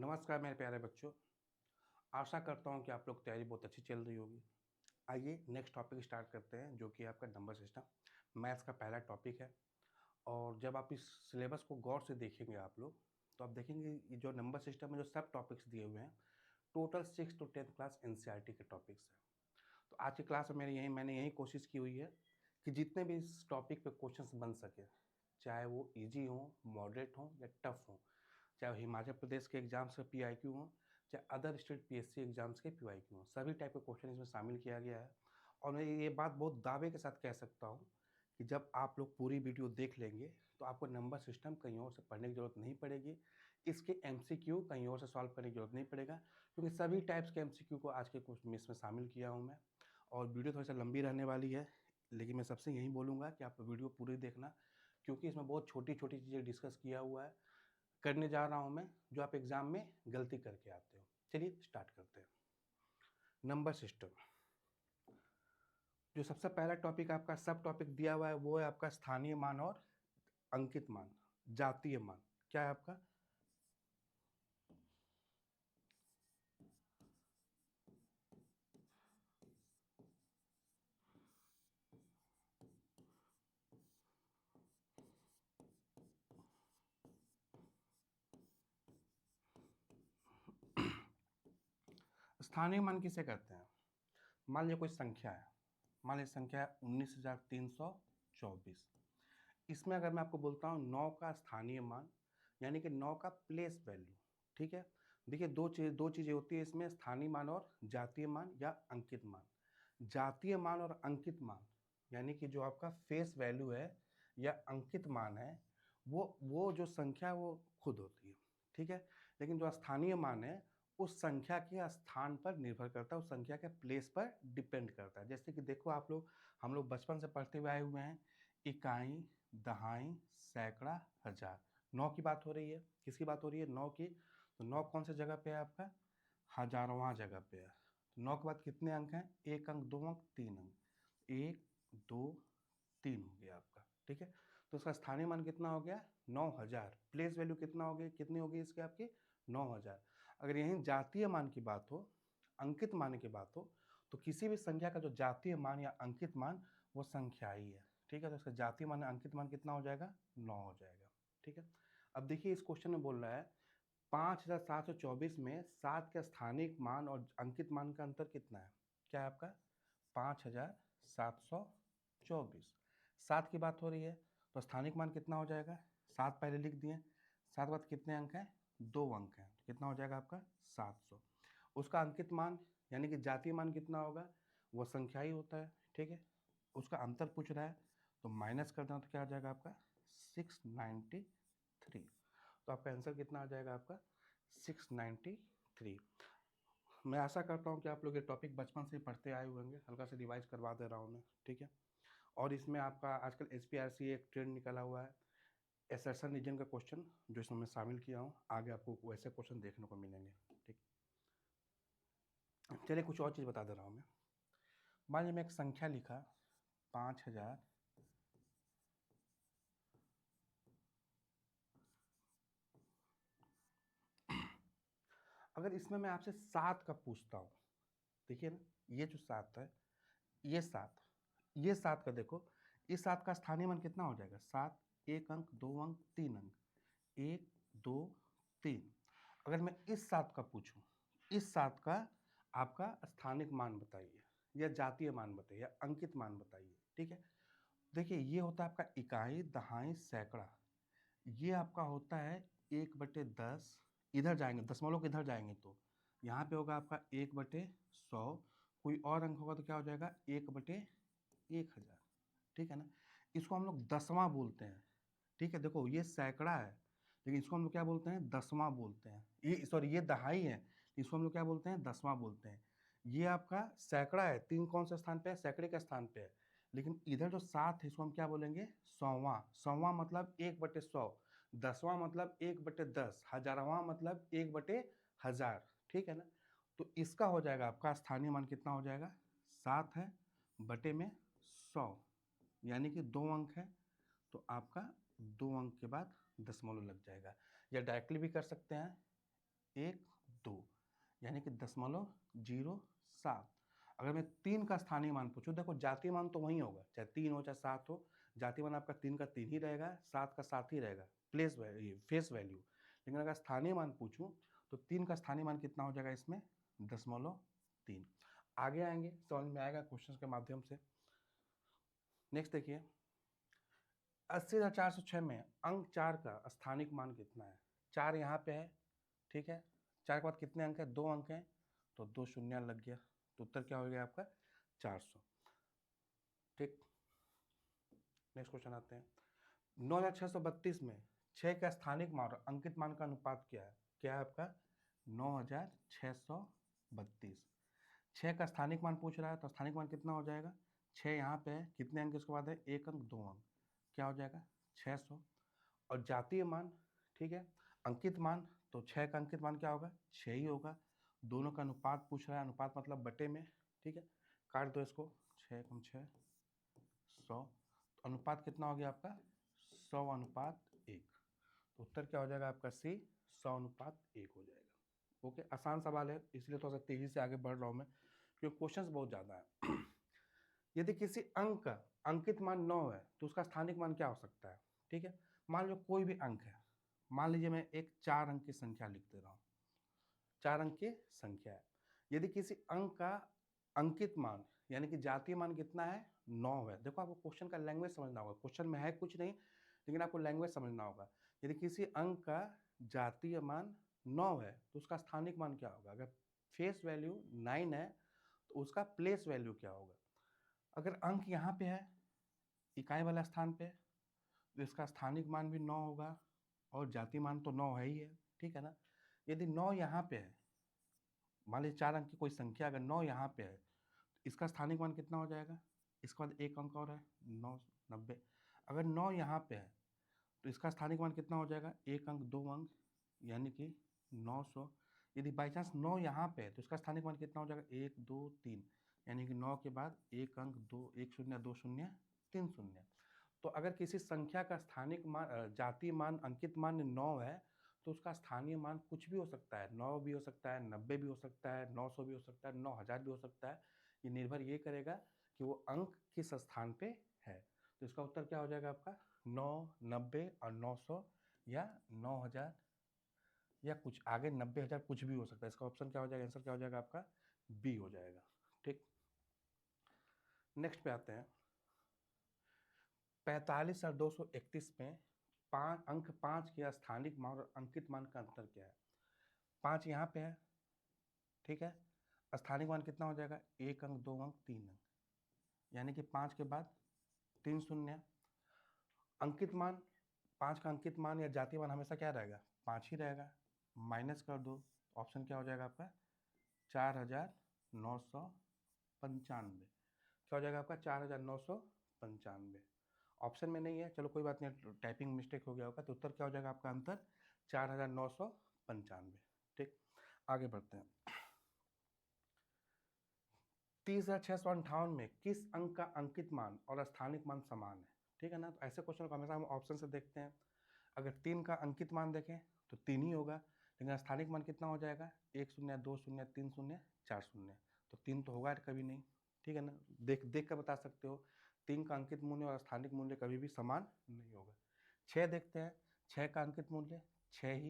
नमस्कार मेरे प्यारे बच्चों। आशा करता हूँ कि आप लोग तैयारी बहुत अच्छी चल रही होगी। आइए नेक्स्ट टॉपिक स्टार्ट करते हैं, जो कि आपका नंबर सिस्टम मैथ्स का पहला टॉपिक है। और जब आप इस सिलेबस को गौर से देखेंगे आप लोग, तो आप देखेंगे ये जो नंबर सिस्टम में जो सब टॉपिक्स दिए हुए हैं, total 6 to 10th class NCERT के टॉपिक्स हैं। तो आज की क्लास में मैंने यही कोशिश की हुई है कि जितने भी इस टॉपिक पे क्वेश्चंस बन सके, चाहे वो इजी हो, मॉडरेट हो या टफ हो, चाहे वो हिमाचल प्रदेश के एग्जाम्स के पीआईक्यू हों, चाहे अदर स्टेट पीएससी एग्जाम्स के पीआईक्यू हों, सभी टाइप के क्वेश्चन इसमें शामिल किया गया है। और मैं ये बात बहुत दावे के साथ कह सकता हूँ कि जब आप लोग पूरी वीडियो देख लेंगे तो आपको नंबर सिस्टम कहीं और से पढ़ने की ज़रूरत नहीं पड़ेगी। इसके एमसीक्यू कहीं और से सॉल्व करने की ज़रूरत नहीं पड़ेगा, क्योंकि सभी टाइप्स के एमसीक्यू को आज के कुछ मिस में शामिल किया हूँ मैं। और वीडियो थोड़ी सा लंबी रहने वाली है, लेकिन मैं सबसे यही बोलूँगा कि आप वीडियो पूरी देखना, क्योंकि इसमें बहुत छोटी छोटी चीज़ें डिस्कस किया हुआ है, करने जा रहा हूं मैं, जो आप एग्जाम में गलती करके आते हो। चलिए स्टार्ट करते हैं। नंबर सिस्टम, जो सबसे पहला टॉपिक आपका सब टॉपिक दिया हुआ है वो है आपका स्थानीय मान और अंकित मान, जातीय मान। क्या है आपका स्थानीय मान किसे कहते हैं? मान लीजिए कोई संख्या है, मान लीजिए संख्या है 19,324। इसमें अगर मैं आपको बोलता हूँ 9 का स्थानीय मान, यानी कि 9 का प्लेस वैल्यू, ठीक है। देखिए दो चीज़ें होती है इसमें, स्थानीय मान और जातीय मान या अंकित मान। जातीय मान और अंकित मान यानी कि जो आपका फेस वैल्यू है या अंकित मान है, वो जो संख्या है वो खुद होती है, ठीक है। लेकिन जो स्थानीय मान है उस संख्या के स्थान पर निर्भर करता है, उस संख्या के प्लेस पर डिपेंड करता है। जैसे कि देखो आप लोग, हम लोग बचपन से पढ़ते हुए आए हुए हैं, इकाई, दहाई, सैकड़ा, हजार। 9 की बात हो रही है, किसकी बात हो रही है? 9 की। तो 9 कौन से जगह पे है आपका? हजारवां जगह पे है। तो 9 के बाद कितने अंक हैं? एक अंक, दो अंक, तीन अंक। एक, दो, तीन हो गया आपका, ठीक है। तो इसका स्थानीय मान कितना हो गया? 9,000। प्लेस वैल्यू कितना हो गई, कितनी हो गई इसके आपकी? 9,000। अगर यहीं जातीय मान की बात हो, अंकित मान की बात हो, तो किसी भी संख्या का जो जातीय मान या अंकित मान, वो संख्या ही है, ठीक है। तो इसका जातीय मान अंकित मान कितना हो जाएगा? 9 हो जाएगा, ठीक है। अब देखिए इस क्वेश्चन में बोल रहा है 5,724 में 7 के स्थानिक मान और अंकित मान का अंतर कितना है? क्या है आपका? 5,724। 7 की बात हो रही है, तो स्थानिक मान कितना हो जाएगा? 7 पहले लिख दिए। 7 के बाद कितने अंक हैं? 2 अंक हैं, तो कितना हो जाएगा आपका? 700। उसका अंकित मान यानी कि जातीय मान कितना होगा? वो संख्या ही होता है, ठीक है। उसका अंतर पूछ रहा है, तो माइनस कर देना तो क्या आ जाएगा आपका? 693। तो आपका आंसर कितना आ जाएगा आपका? 693। मैं आशा करता हूँ कि आप लोग ये टॉपिक बचपन से ही पढ़ते आए हुए होंगे, हल्का से रिवाइज करवा दे रहा हूँ मैं, ठीक है। और इसमें आपका आजकल एसपीआरसी एक ट्रेंड निकला हुआ है, एसर्शन रीजन का क्वेश्चन, जो इसमें मैं शामिल किया हूँ। आगे आपको वैसे क्वेश्चन देखने को मिलेंगे, ठीक। चलिए कुछ और चीज़ बता दे रहा हूँ मैं। मान लीजिए मैं एक संख्या लिखा 5,000, अगर इसमें मैं आपसे 7 का पूछता हूँ, देखिए ना, ये जो 7 है, ये 7, ये 7 का देखो, इस 7 का स्थानीय मान कितना हो जाएगा? 7, एक अंक, दो अंक, तीन अंक। एक, दो, तीन। अगर मैं इस 7 का पूछूं, इस 7 का आपका स्थानिक मान बताइए, या जातीय मान बताइए, या अंकित मान बताइए, ठीक है। देखिए ये होता है आपका इकाई, दहाई, सैकड़ा। ये आपका होता है 1/10। इधर जाएंगे दशमलव के, इधर जाएंगे तो यहाँ पे होगा आपका 1/100। कोई और अंक होगा तो क्या हो जाएगा? 1/1000, ठीक है ना। इसको हम लोग दसवां बोलते हैं, ठीक है। देखो ये सैकड़ा है, लेकिन इसको हम लोग क्या बोलते हैं? दसवां बोलते हैं। ये सॉरी, ये दहाई है, इसको हम लोग क्या बोलते हैं? दसवां बोलते हैं। ये आपका सैकड़ा है, 3 कौन से स्थान पे है? सैकड़े के स्थान पे है। लेकिन इधर जो 7 है, इसको हम क्या बोलेंगे? सौवां। सौवां मतलब 1/100। दसवां मतलब 1/10। हजारवां मतलब 1/1000, ठीक है ना। तो इसका हो जाएगा आपका स्थानीय मान कितना हो जाएगा? 7 है बटे में 100, यानी कि 2 अंक है, तो आपका 2 अंक के बाद दशमलव लग जाएगा। या डायरेक्टली भी कर सकते हैं, 1 2, यानी कि 0.07। अगर मैं 3 का स्थानीय मान पूछूं, देखो जातीय मान तो वही होगा, चाहे 3 हो चाहे 7 हो, जातीय मान आपका 3 का 3 ही रहेगा, 7 का 7 ही रहेगा, प्लेस वैल्यू फेस वैल्यू। लेकिन अगर स्थानीय मान पूछूं तो 3 का स्थानीय मान कितना हो जाएगा इसमें, 0.3। आगे आएंगे, समझ में आएगा क्वेश्चन के माध्यम से। नेक्स्ट देखिए, 80,406 में अंक 4 का स्थानिक मान कितना है। 4 यहाँ पे है, ठीक है, 4 के बाद कितने अंक है, 2 अंक हैं, तो 2 शून्य लग गया, तो उत्तर क्या हो गया आपका 400। ठीक, नेक्स्ट क्वेश्चन आते हैं। 9632 में 6 का स्थानिक मान और अंकित मान का अनुपात क्या है। क्या है आपका 9632। 6 का स्थानिक मान पूछ रहा है, तो स्थानिक मान कितना हो जाएगा, 6 यहाँ पे है, कितने अंक इसके बाद है, 1 अंक 2 अंक, क्या हो जाएगा 600। और जातीय मान, ठीक है, अंकित मान, तो 6 का अंकित मान क्या होगा, 6 ही होगा। दोनों का अनुपात पूछ रहा है, अनुपात मतलब बटे में, ठीक है, काट दो इसको, 6 कम 6 100, तो अनुपात कितना हो गया आपका 100 अनुपात 1, तो उत्तर क्या हो जाएगा आपका सी, 100 अनुपात 1 हो जाएगा। ओके, आसान सवाल है, इसलिए थोड़ा सा तेजी से आगे बढ़ रहा हूँ मैं, क्योंकि क्वेश्चंस बहुत ज़्यादा है। यदि किसी अंक का अंकित मान 9 है तो उसका स्थानिक मान क्या हो सकता है। ठीक है, मान लो कोई भी अंक है, मान लीजिए मैं एक 4 अंक की संख्या लिख दे रहा हूँ, 4 अंक की संख्या है। यदि किसी अंक का अंकित मान यानी कि जातीय मान कितना है, 9 है। देखो आपको क्वेश्चन का लैंग्वेज समझना होगा, क्वेश्चन में है कुछ नहीं, लेकिन आपको लैंग्वेज समझना होगा। यदि किसी अंक का जातीय मान 9 है तो उसका स्थानिक मान क्या होगा। अगर फेस वैल्यू 9 है तो उसका प्लेस वैल्यू क्या होगा। अगर अंक यहाँ पे है इकाई वाला स्थान पे, तो इसका स्थानिक मान भी 9 होगा, और जातीय मान तो 9 है ही है, ठीक है ना। यदि 9 यहाँ पे है, मान लीजिए 4 अंक की कोई संख्या अगर 9 यहाँ पे है, तो इसका स्थानिक मान कितना हो जाएगा, इसके बाद एक अंक और है 990। अगर 9 यहाँ पे है तो इसका स्थानिक मान कितना हो जाएगा, एक अंक 2 अंक, यानी कि 900। यदि बाई चांस 9 यहाँ पे है तो इसका स्थानिक मान कितना हो जाएगा, 1 2 3, यानी कि 9 के बाद एक अंक 2, 1 शून्य 2 शून्य 3 शून्य। तो अगर किसी संख्या का स्थानिक मान जातीय मान अंकित मान 9 है तो उसका स्थानीय मान कुछ भी हो सकता है, 9 भी हो सकता है, 90 भी हो सकता है, 900 भी हो सकता है, 9000 भी हो सकता है। ये निर्भर ये करेगा कि वो अंक किस स्थान पे है। तो इसका उत्तर क्या हो जाएगा आपका 9, 90 और 900, या 9000, या कुछ आगे 90,000 कुछ भी हो सकता है। इसका ऑप्शन क्या हो जाएगा, आंसर क्या हो जाएगा आपका बी हो जाएगा। ठीक, नेक्स्ट पे आते हैं। 45 और 231 में अंक 5 के स्थानिक मान और अंकित मान का अंतर क्या है। 5 यहाँ पे है, ठीक है, स्थानिक मान कितना हो जाएगा, एक अंक 2 अंक 3 अंक, यानी कि 5 के बाद 3 शून्य। अंकित मान 5 का अंकित मान या जातीय मान हमेशा क्या रहेगा, 5 ही रहेगा। माइनस कर दो, ऑप्शन क्या हो जाएगा आपका 4995। क्या हो जाएगा आपका 4995। ऑप्शन में नहीं है, चलो कोई बात नहीं, टाइपिंग मिस्टेक हो गया होगा, तो उत्तर क्या हो जाएगा आपका अंतर 4995। ठीक, आगे बढ़ते हैं। 30,658 में किस अंक का अंकित मान और स्थानिक मान समान है। ठीक है ना, तो ऐसे क्वेश्चन को हमेशा हम ऑप्शन से देखते हैं। अगर 3 का अंकित मान देखें तो 3 ही होगा, लेकिन स्थानिक मान कितना हो जाएगा, 1 शून्य 2 शून्य 3 शून्य 4 शून्य, तो 3 तो होगा कभी नहीं। ठीक है ना, देख देख कर बता सकते हो 3 का अंकित मूल्य और स्थानिक मूल्य कभी भी समान नहीं होगा। 6 देखते हैं, 6 का अंकित मूल्य 6 ही,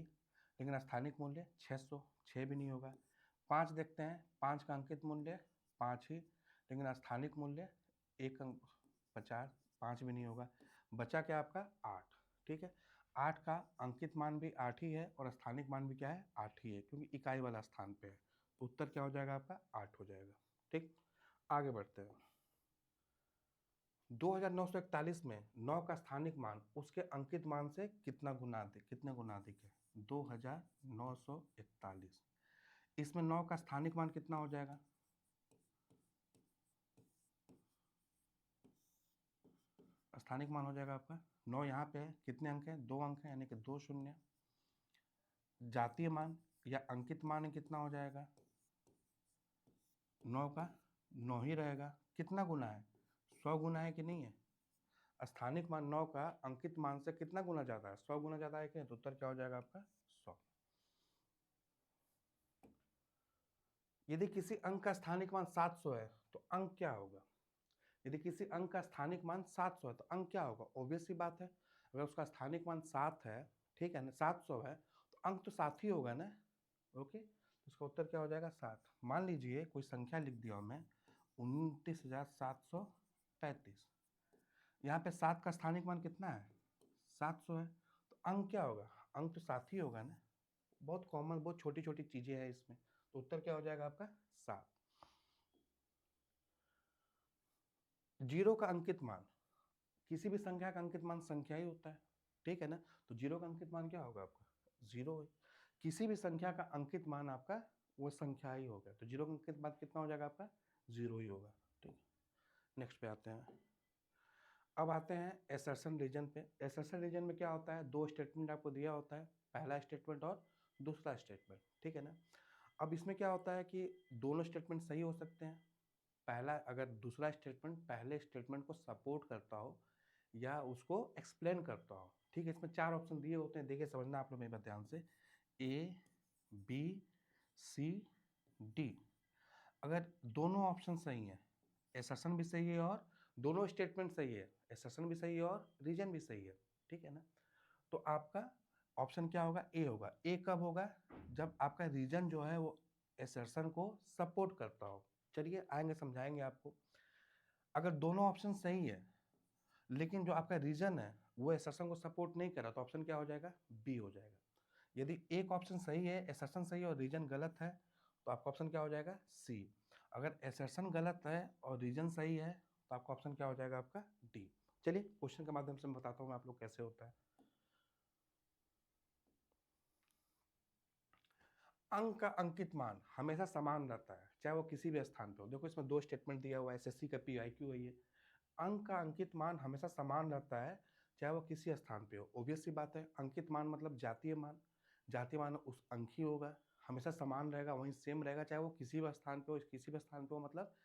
लेकिन स्थानिक मूल्य 600, 6 भी नहीं होगा। 5 देखते हैं, 5 का अंकित मूल्य 5 ही, लेकिन स्थानिक मूल्य 1 अंक 50, 5 भी नहीं होगा। बचा क्या आपका 8। ठीक है, 8 का अंकित मान भी 8 ही है और स्थानिक मान भी क्या है 8 ही है, क्योंकि इकाई वाला स्थान पे है, तो उत्तर क्या हो जाएगा आपका 8 हो जाएगा। ठीक, आगे बढ़ते हैं। 2941 में 9 का स्थानिक मान उसके अंकित मान से कितने गुना अधिक है। 2941, इसमें 9 का स्थानिक मान कितना हो जाएगा, स्थानिक मान हो जाएगा आपका 9 यहाँ पे है, कितने अंक हैं 2 अंक हैं, यानी कि 2 शून्य। जातीय मान या अंकित मान कितना हो जाएगा, 9 का 9 ही रहेगा। कितना गुना है, 100 गुना है कि नहीं है। स्थानिक मान 9 का अंकित मान से कितना गुना ज़्यादा है, 100 गुना ज़्यादा है क्या, तो उत्तर क्या हो जाएगा आपका 100। यदि किसी अंक का स्थानिक मान 700 है तो अंक क्या होगा? यदि किसी अंक का स्थानिक मान 700 है तो अंक क्या होगा? ऑब्वियस सी बात है, अगर उसका स्थानिक मान 7 है, ठीक है ना, 700 है, तो अंक तो 7 ही होगा ना। ओके, तो इसका उत्तर क्या हो जाएगा? 7। मान लीजिए कोई संख्या लिख दिया मैं 29,735। यहाँ पे 7 का स्थानिक मान कितना है? 700 है, तो अंक क्या होगा? अंक तो 7 ही होगा ना। बहुत कॉमन, बहुत छोटी छोटी चीजें हैं इसमें, तो उत्तर क्या हो जाएगा आपका? 7। जीरो का अंकित मान, किसी भी संख्या का अंकित मान संख्या ही होता है, ठीक है ना, तो जीरो का अंकित मान क्या होगा आपका? जीरो है। किसी भी संख्या का अंकित मान आपका वो संख्या ही होगा, तो जीरो का अंकित मान कितना हो जाएगा आपका? जीरो ही होगा। ठीक है, नेक्स्ट पे आते हैं। अब आते हैं एसर्शन रीजन पे। एसर्शन रीजन में क्या होता है? दो स्टेटमेंट आपको दिया होता है, पहला स्टेटमेंट और दूसरा स्टेटमेंट, ठीक है ना। अब इसमें क्या होता है कि दोनों स्टेटमेंट सही हो सकते हैं। पहला, अगर दूसरा स्टेटमेंट पहले स्टेटमेंट को सपोर्ट करता हो या उसको एक्सप्लेन करता हो, ठीक है। इसमें 4 ऑप्शन दिए होते हैं, देखिए समझना आप लोग मेरी बात ध्यान से। ए, बी, सी, डी। अगर दोनों ऑप्शन सही हैं, एसर्शन भी सही है और दोनों स्टेटमेंट सही है, एसर्शन भी सही है और रीजन भी सही है, ठीक है ना, तो आपका ऑप्शन क्या होगा? ए होगा। ए कब होगा? जब आपका रीजन जो है वो एसर्शन को सपोर्ट करता हो। चलिए आएंगे, समझाएंगे आपको। अगर दोनों ऑप्शन सही है लेकिन जो आपका रीजन है वो एसर्शन को सपोर्ट नहीं कर रहा, तो ऑप्शन क्या हो जाएगा? बी हो जाएगा। यदि एक ऑप्शन सही है, एसर्शन सही है और रीजन गलत है, तो आपका ऑप्शन क्या हो जाएगा? सी। अगर एसर्शन गलत है और रीजन सही है तो आपका ऑप्शन क्या हो जाएगा? आपका डी। चलिए क्वेश्चन के माध्यम से मैं बताता हूँ आप लोग कैसे होता है। अंक का अंकित मान हमेशा समान रहता है, चाहे वो किसी भी स्थान पे हो। देखो इसमें दो स्टेटमेंट दिया हुआ है, एसएससी का पीआईक्यू है ये। अंक का अंकित मान हमेशा समान रहता है, चाहे वो किसी स्थान पे हो। ऑब्वियस सी बात है, अंकित मान मतलब जातीय मान, जातीय मान उस अंक ही होगा, हमेशा समान रहेगा, वहीं सेम रहेगा, चाहे वो किसी भी स्थान पे हो, किसी भी स्थान पे हो, मतलब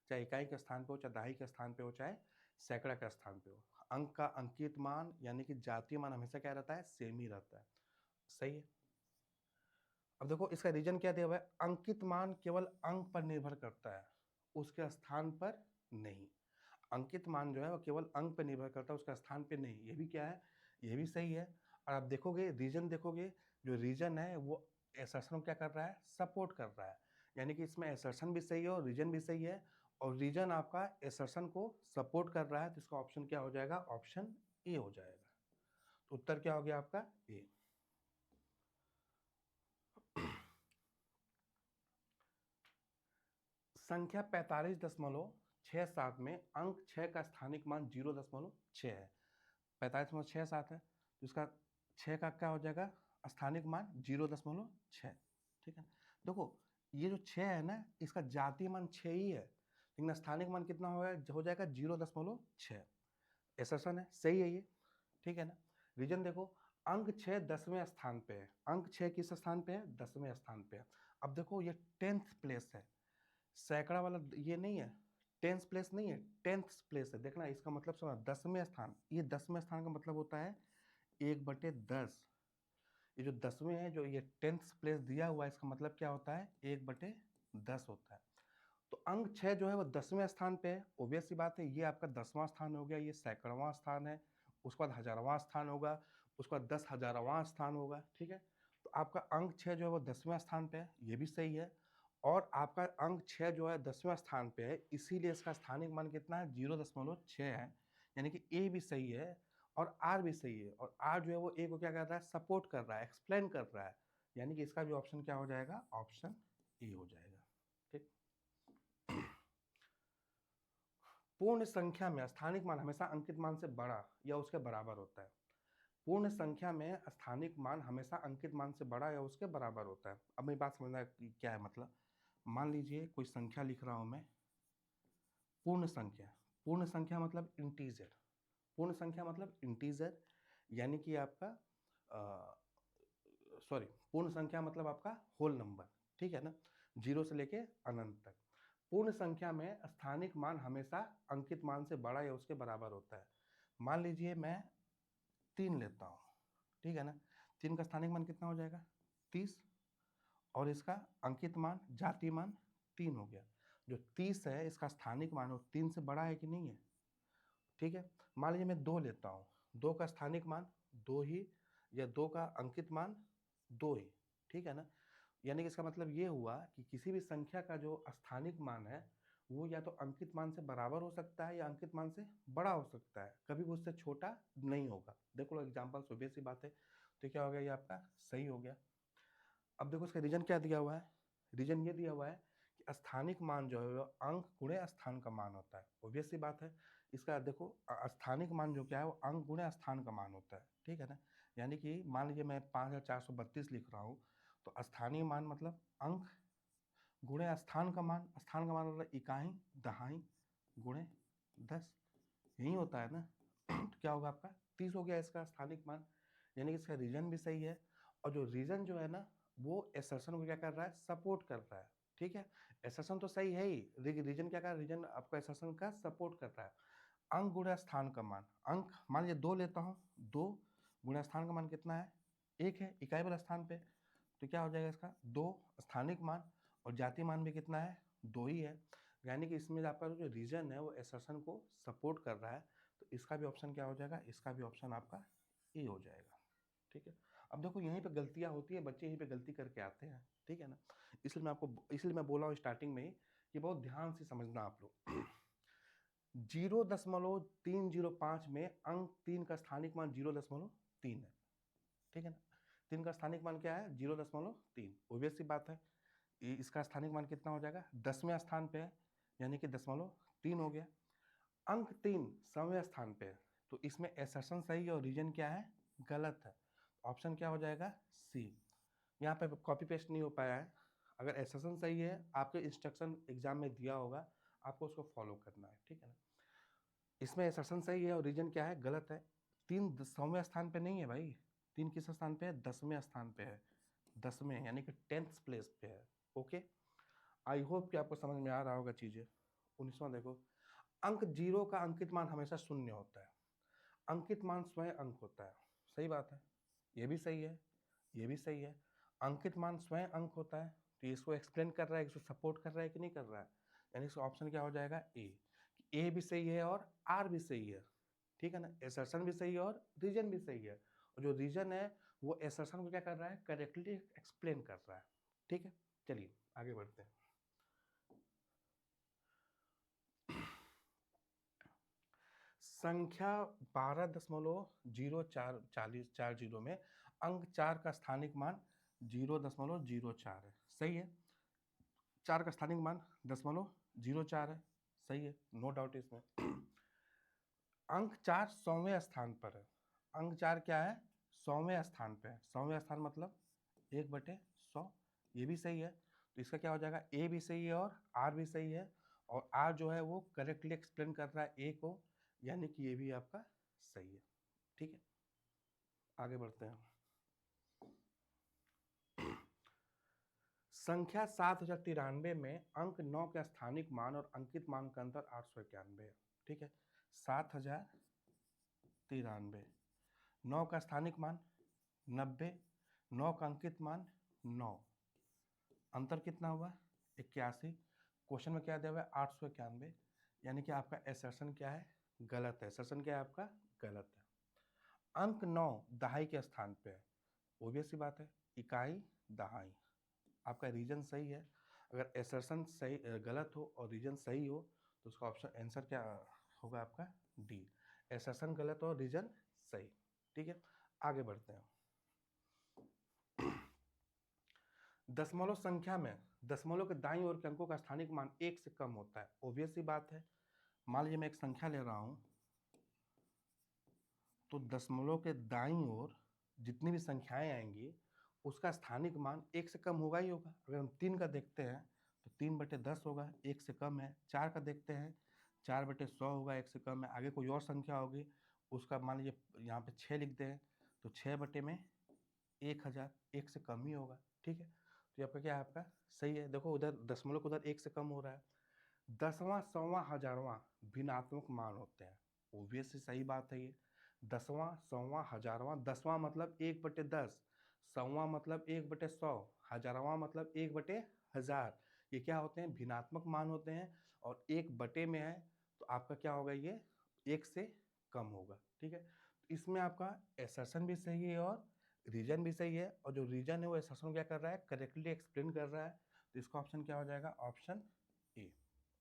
चाहे इकाई के स्थान पे हो, चाहे दहाई के स्थान पे हो, चाहे सैकड़ा के स्थान पे हो। अंक का अंकित मान यानी कि जातीय मान हमेशा क्या रहता है? सेम ही रहता है। सही है। अब देखो इसका रीजन क्या दिया हुआ है? अंकित मान केवल अंक पर निर्भर करता है, उसके स्थान पर नहीं। अंकित मान जो है वो केवल अंक पर निर्भर करता है, उसका स्थान पे नहीं। ये भी क्या है? ये भी सही है। और आप देखोगे रीजन, देखोगे जो रीजन है वो एसर्शन क्या कर रहा है? सपोर्ट कर रहा है। यानी कि इसमें एसर्शन भी सही है और रीजन भी सही है, और रीजन आपका एसर्शन को सपोर्ट कर रहा है, तो इसका ऑप्शन क्या हो जाएगा? ऑप्शन ए हो जाएगा। तो उत्तर क्या हो गया आपका? ए। संख्या 45.67 में अंक 6 का स्थानिक मान 0.6 है। 45.67 है तो इसका 6 का क्या हो जाएगा? स्थानिक मान 0.6। ठीक है, देखो ये जो 6 है ना, इसका जातीय मान 6 ही है, लेकिन स्थानिक मान कितना हो जाएगा? 0.6। एसर्शन है, सही है ये, ठीक है ना। रीजन देखो, अंक 6 10वें स्थान पे है। अंक 6 किस स्थान पे है? 10वें स्थान पे है। अब देखो ये 10th प्लेस है, सैकड़ा वाला ये नहीं है, 10th प्लेस नहीं है, 10th प्लेस है। देखना इसका मतलब सुना, 10वें स्थान, ये 10वें स्थान का मतलब होता है 1/10। ये जो 10वें है, जो ये 10th प्लेस दिया हुआ है, इसका मतलब क्या होता है? 1/10 होता है। तो अंक 6 जो है वो 10वें स्थान पे है, ऑब्वियस सी बात है, ये आपका 10वां स्थान हो गया, ये सैकड़वां स्थान है, उसके बाद हजारवां स्थान होगा, उसके बाद 10,000वां स्थान होगा, ठीक है। तो आपका अंक 6 जो है वो 10वें स्थान पे है, ये भी सही है। और आपका अंक 6 जो है 10वें स्थान पे है, इसीलिए इसका स्थानिक मान कितना है? 0.6 है। यानी कि ए भी सही है और आर भी सही है, और आर जो है वो ए को क्या कर रहा है? सपोर्ट कर रहा है, एक्सप्लेन कर रहा है। यानी कि इसका भी ऑप्शन क्या हो जाएगा? ऑप्शन ए हो जाएगा। ठीक। पूर्ण संख्या में स्थानिक मान हमेशा अंकित मान से बड़ा या उसके बराबर होता है। पूर्ण संख्या में स्थानिक मान हमेशा अंकित मान से बड़ा या उसके बराबर होता है। अब मेरी बात समझना कि क्या है मतलब। मान लीजिए कोई संख्या लिख रहा हूं मैं, पूर्ण संख्या। पूर्ण संख्या मतलब इंटीजर। पूर्ण संख्या मतलब इंटीजर, यानी कि आपका सॉरी, पूर्ण संख्या मतलब आपका होल नंबर, ठीक है ना, 0 से लेके अनंत तक। पूर्ण संख्या में स्थानिक मान हमेशा अंकित मान से बड़ा या उसके बराबर होता है। मान लीजिए मैं 3 लेता हूँ, ठीक है ना, 3 का स्थानिक मान कितना हो जाएगा? 30, और इसका अंकित मान, जातीय मान 3 हो गया। जो 30 है इसका स्थानिक मान वो 3 से बड़ा है कि नहीं है? ठीक है। मान लीजिए मैं 2 लेता हूँ, 2 का स्थानिक मान 2 ही, या 2 का अंकित मान 2 ही, ठीक है ना? यानी कि इसका मतलब ये हुआ कि किसी भी संख्या का जो स्थानिक मान है वो या तो अंकित मान से बराबर हो सकता है या अंकित मान से बड़ा हो सकता है, कभी भी उससे छोटा नहीं होगा। देखो एग्जाम्पल सुबह सी बात है, तो क्या हो गया, ये आपका सही हो गया। अब देखो इसका रीजन क्या दिया हुआ है, रीजन ये दिया हुआ है कि स्थानिक मान जो है वो अंक गुणे स्थान का मान होता है। ऑब्वियस सी बात है, इसका देखो स्थानिक मान जो क्या है वो अंक गुणे स्थान का मान होता है, ठीक है ना? यानी कि मान लीजिए मैं 5432 लिख रहा हूँ, तो स्थानीय मान मतलब अंक गुणे स्थान का मान, स्थान का मान मतलब इकाई दहाई गुणे 10, यही होता है ना। तो क्या होगा आपका 30 हो गया इसका स्थानिक मान, यानी कि इसका रीजन भी सही है। और जो रीजन जो है ना वो एसर्शन को क्या कर रहा है, सपोर्ट कर रहा है, ठीक है। एसर्शन तो सही है ही, रीजन क्या कर रहा है, रीजन आपको एसर्शन का सपोर्ट कर रहा है। अंक गुणा स्थान का मान, अंक मान लीजिए 2 लेता हूँ, 2 गुणा स्थान का मान कितना है, 1 है इकाई वाला स्थान पे, तो क्या हो जाएगा इसका 2 स्थानिक मान, और जातीय मान भी कितना है, 2 ही है। यानी कि इसमें आपका जो रीजन है वो एसर्शन को सपोर्ट कर रहा है, तो इसका भी ऑप्शन क्या हो जाएगा, इसका भी ऑप्शन आपका ए हो जाएगा, ठीक है। अब देखो यहीं पे गलतियां होती है, बच्चे यहीं पे गलती करके आते हैं, ठीक है ना। इसलिए मैं बोला हूँ स्टार्टिंग में ही कि बहुत ध्यान से समझना आप लोग। 0.305 में अंक 3 का स्थानिक मान 0.3 है, ठीक है ना। 3 का स्थानिक मान क्या है, 0.3। ऑब्वियस सी बात है, इसका स्थानिक मान कितना हो जाएगा, 10वें स्थान पे है, यानी कि 0.3 हो गया। अंक 3 100वें स्थान पे है, तो इसमें एसर्शन सही है और रीजन क्या है, गलत है। ऑप्शन क्या हो जाएगा, सी। यहाँ पे कॉपी पेस्ट नहीं हो पाया है। अगर एसर्शन सही है, आपके इंस्ट्रक्शन एग्जाम में दिया होगा, आपको उसको फॉलो करना है, ठीक है ना। इसमें एसर्शन सही है और रीजन क्या है, गलत है। 3 100वें स्थान पे नहीं है भाई, 3 किस स्थान पे है, 10वें स्थान पे है, 10वें यानी कि 10th प्लेस पे है। ओके, आई होप कि आपको समझ में आ रहा होगा चीजें। 19वां देखो, अंक 0 का अंकित मान हमेशा शून्य होता है, अंकित मान स्वयं अंक होता है, सही बात है, ये भी सही है, ये भी सही है। अंकित मान स्वयं अंक होता है, तो इसको एक्सप्लेन कर रहा है, इसको सपोर्ट कर रहा है कि नहीं कर रहा है, यानी इसका ऑप्शन क्या हो जाएगा, ए भी सही है और आर भी सही है, ठीक है ना। एसर्शन भी सही है और रीजन भी सही है, और जो रीजन है वो एसर्शन को क्या कर रहा है, करेक्टली एक्सप्लेन कर रहा है, ठीक है। चलिए आगे बढ़ते हैं। संख्या 12.0440 में अंक 4 का स्थानिक मान 0.04 है, सही है। 4 का स्थानिक मान 0.04 है, सही है, नो डाउट इसमें। अंक 4 100वें स्थान पर है, अंक 4 क्या है, 100वें स्थान पे है, 100वें स्थान मतलब 1/100, ये भी सही है। तो इसका क्या हो जाएगा, ए भी सही है और आर भी सही है, और आर जो है वो करेक्टली एक्सप्लेन कर रहा है ए को, यानी कि ये भी आपका सही है, ठीक है। आगे बढ़ते हैं। संख्या 7093 में अंक 9 का स्थानिक मान और अंकित मान का अंतर 891 है, ठीक है। 7093, 9 का स्थानिक मान 90, 9 का अंकित मान 9, अंतर कितना हुआ 81। क्वेश्चन में क्या दिया हुआ है 891, यानी कि आपका एसर्शन क्या है, गलत है। एसर्शन क्या है आपका, गलत है। अंक 9 दहाई के स्थान पे है, ऑब्वियस सी बात है, इकाई दहाई। आपका रीजन सही है, अगर एसर्शन सही गलत हो और रीजन सही हो तो उसका ऑप्शन आंसर क्या होगा आपका, डी। एसर्शन गलत हो, रीजन सही, ठीक है। आगे बढ़ते हैं। दशमलव संख्या में दशमलव के दाईं ओर के अंकों का स्थानिक मान 1 से कम होता है, ऑब्वियस सी बात है। मान लीजिए मैं एक संख्या ले रहा हूं, तो दशमलव के दाईं ओर जितनी भी संख्याएं आएंगी उसका स्थानिक मान 1 से कम होगा ही होगा। अगर हम 3 का देखते हैं तो 3/10 होगा, 1 से कम है। 4 का देखते हैं 4/100 होगा, 1 से कम है। आगे कोई और संख्या होगी, उसका मान लीजिए यहाँ पे 6 लिखते हैं तो 6/1000, 1 से कम ही होगा, ठीक है। तो आपका क्या है, आपका सही है। देखो उधर दशमलव को उधर 1 से कम हो रहा है। 10वां 100वां 1000वां भिन्नात्मक मान होते हैं, ऑब्वियसली सही बात है ये। 10वां 100वां 1000वां, 10वां मतलब 1/10, 100वां मतलब 1/100, 1000वां मतलब 1/1000, ये क्या होते हैं, भिन्नात्मक मान होते हैं, और 1/, में है तो आपका क्या होगा, ये 1 से कम होगा, ठीक है। तो इसमें आपका असर्शन भी सही है और रीजन भी सही है, और जो रीजन है वो असर्शन क्या कर रहा है, करेक्टली एक्सप्लेन कर रहा है। तो इसका ऑप्शन क्या हो जाएगा, ऑप्शन ए।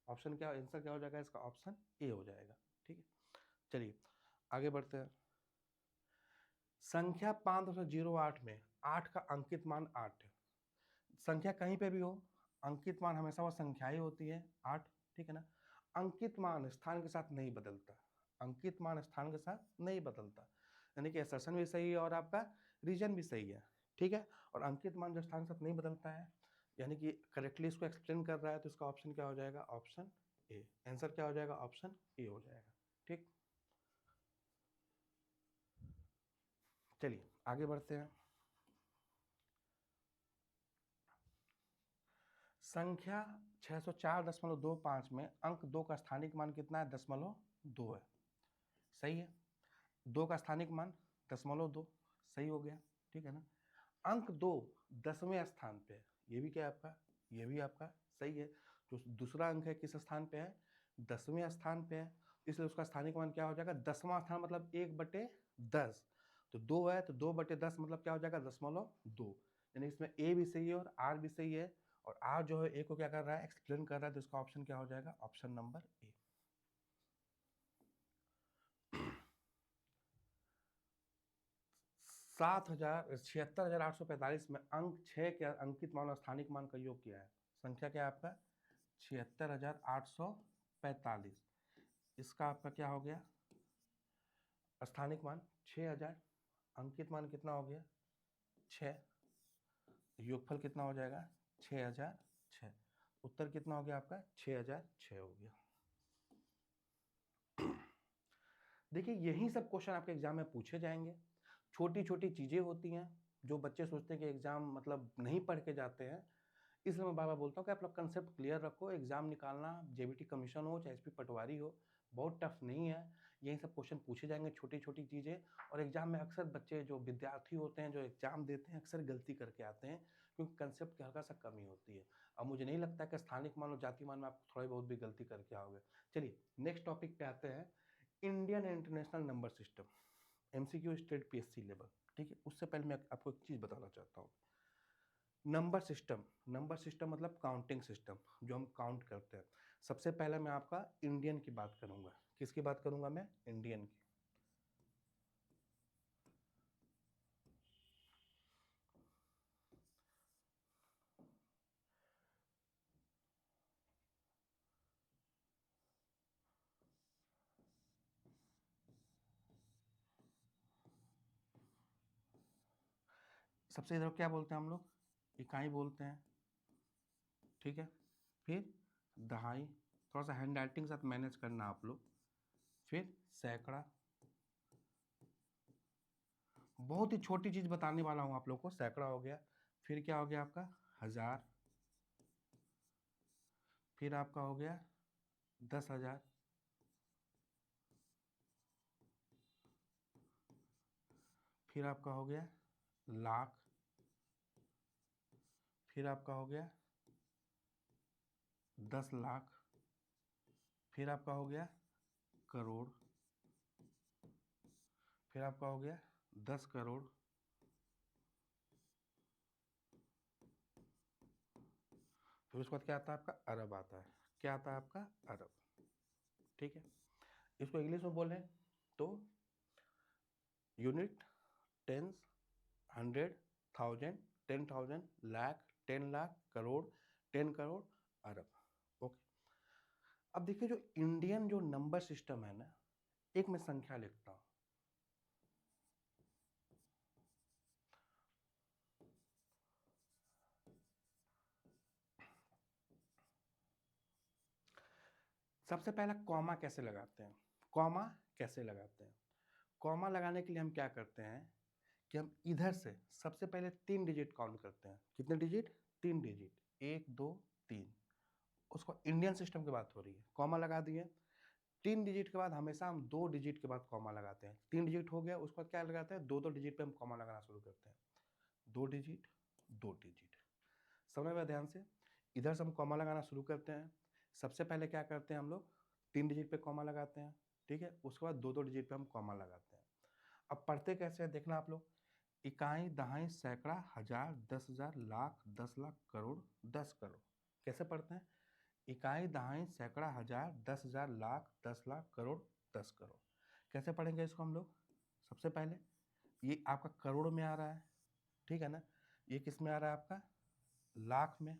ऑप्शन क्या, आंसर क्या हो जाएगा इसका, ऑप्शन ए हो जाएगा, ठीक है। चलिए आगे बढ़ते हैं। संख्या 508 में 8 का अंकित मान 8 है। संख्या कहीं पे भी हो, अंकित मान हमेशा वो संख्या ही होती है 8, ठीक है ना। अंकित मान स्थान के साथ नहीं बदलता, अंकित मान स्थान के साथ नहीं बदलता, यानी कि असर्शन भी सही है और आपका रीजन भी सही है, ठीक है। और अंकित मान जो स्थान के साथ नहीं बदलता है, यानी कि करेक्टली इसको एक्सप्लेन कर रहा है, तो इसका ऑप्शन क्या हो जाएगा, ऑप्शन ए। आंसर क्या हो जाएगा, ऑप्शन ए हो जाएगा, ठीक। चलिए आगे बढ़ते हैं। संख्या 604.25 में अंक 2 का स्थानिक मान कितना है, 0.2 है, सही है। 2 का स्थानिक मान 0.2 सही हो गया, ठीक है ना। अंक 2 10वें स्थान पे है, ये भी क्या है आपका, ये भी आपका सही है। जो दूसरा अंक है किस स्थान पे है, 10वें स्थान पे है, इसलिए उसका स्थानिक मान क्या हो जाएगा, 10वां स्थान मतलब 1/10। तो 2 है तो 2/10 मतलब क्या हो जाएगा, 0.2, यानी इसमें ए भी सही है और आर भी सही है, और आर जो है ए को क्या कर रहा है, एक्सप्लेन कर रहा है, तो इसका ऑप्शन क्या हो जाएगा, ऑप्शन नंबर ए। 76,845 में अंक 6 के अंकित मान और स्थानिक मान का योग किया है। संख्या क्या है आपका, 76,845, इसका आपका क्या हो गया, स्थानिक मान 6000, अंकित मान कितना हो गया 6, योगफल कितना हो जाएगा 6006, उत्तर कितना हो गया आपका 6006 हो गया। देखिए यही सब क्वेश्चन आपके एग्जाम में पूछे जाएंगे। छोटी छोटी चीजें होती हैं जो बच्चे सोचते हैं कि एग्जाम मतलब नहीं पढ़ के जाते हैं, इसलिए मैं बार बार बोलता हूँ कि आप लोग कंसेप्ट क्लियर रखो। एग्जाम निकालना जेबीटी कमीशन हो चाहे एसपी पटवारी हो, बहुत टफ नहीं है। यही सब क्वेश्चन पूछे जाएंगे, छोटी छोटी चीज़ें। और एग्जाम में अक्सर बच्चे जो विद्यार्थी होते हैं जो एग्जाम देते हैं अक्सर गलती करके आते हैं, क्योंकि कंसेप्ट की हल्का सा कमी होती है। अब मुझे नहीं लगता कि स्थानिक मान और जाति मान में आप थोड़ी बहुत भी गलती करके आओगे। चलिए नेक्स्ट टॉपिक पे आते हैं, Indian international number system, MCQ state PSC level, ठीक है। उससे पहले मैं आपको एक चीज़ बताना चाहता हूँ। नंबर सिस्टम, नंबर सिस्टम मतलब काउंटिंग सिस्टम, जो हम काउंट करते हैं। सबसे पहले मैं आपका इंडियन की बात करूंगा। किसकी बात करूंगा मैं, इंडियन की। सबसे इधर क्या बोलते हैं हम लोग, इकाई बोलते हैं, ठीक है। फिर दहाई, थोड़ा सा हैंड राइटिंग के साथ मैनेज करना आप लोग। फिर सैकड़ा, बहुत ही छोटी चीज बताने वाला हूं आप लोग को, सैकड़ा हो गया। फिर क्या हो गया आपका, हजार। फिर आपका हो गया 10,000। फिर आपका हो गया लाख। फिर आपका हो गया 10 लाख। फिर आपका हो गया करोड़। फिर आपका हो गया 10 करोड़। फिर उसके बाद क्या आता है आपका, अरब आता है। क्या आता है आपका, अरब, ठीक है। इसको इंग्लिश में बोलें तो यूनिट, टेंस, 100, 1000, 10,000, लाख, 10 लाख, करोड़, 10 करोड़, अरब, ओके। अब देखिए जो इंडियन जो नंबर सिस्टम है ना, एक मैं संख्या लिखता हूं। सबसे पहला कॉमा कैसे लगाते हैं, कॉमा कैसे लगाते हैं। कॉमा लगाने के लिए हम क्या करते हैं कि हम इधर से सबसे पहले 3 डिजिट काउंट करते हैं। कितने डिजिट, 3 डिजिट, 1 2 3। उसको इंडियन सिस्टम की बात हो रही है, कॉमा लगा दिए। 3 डिजिट के बाद हमेशा हम 2 डिजिट के बाद कॉमा लगाते हैं। 3 डिजिट हो गया, उसके बाद क्या लगाते हैं, 2 2 डिजिट पे हम कॉमा लगाना शुरू करते हैं। 2 डिजिट, 2 डिजिट, समझ में ध्यान से। इधर से हम कॉमा लगाना शुरू करते हैं। सबसे पहले क्या करते हैं हम लोग, 3 डिजिट पे कॉमा लगाते हैं, ठीक है। उसके बाद 2-2 डिजिट पे हम कॉमा लगाते हैं। अब पढ़ते कैसे हैं देखना आप लोग, इकाई, दहाई, सैकड़ा, हजार, 10,000, लाख, 10 लाख, करोड़, 10 करोड़। कैसे पढ़ते हैं, इकाई, दहाई, सैकड़ा, हजार, 10,000, लाख, 10 लाख, करोड़, 10 करोड़। कैसे पढ़ेंगे इसको हम लोग, सबसे पहले ये आपका करोड़ में आ रहा है, ठीक है ना। ये किस में आ रहा है आपका, लाख में।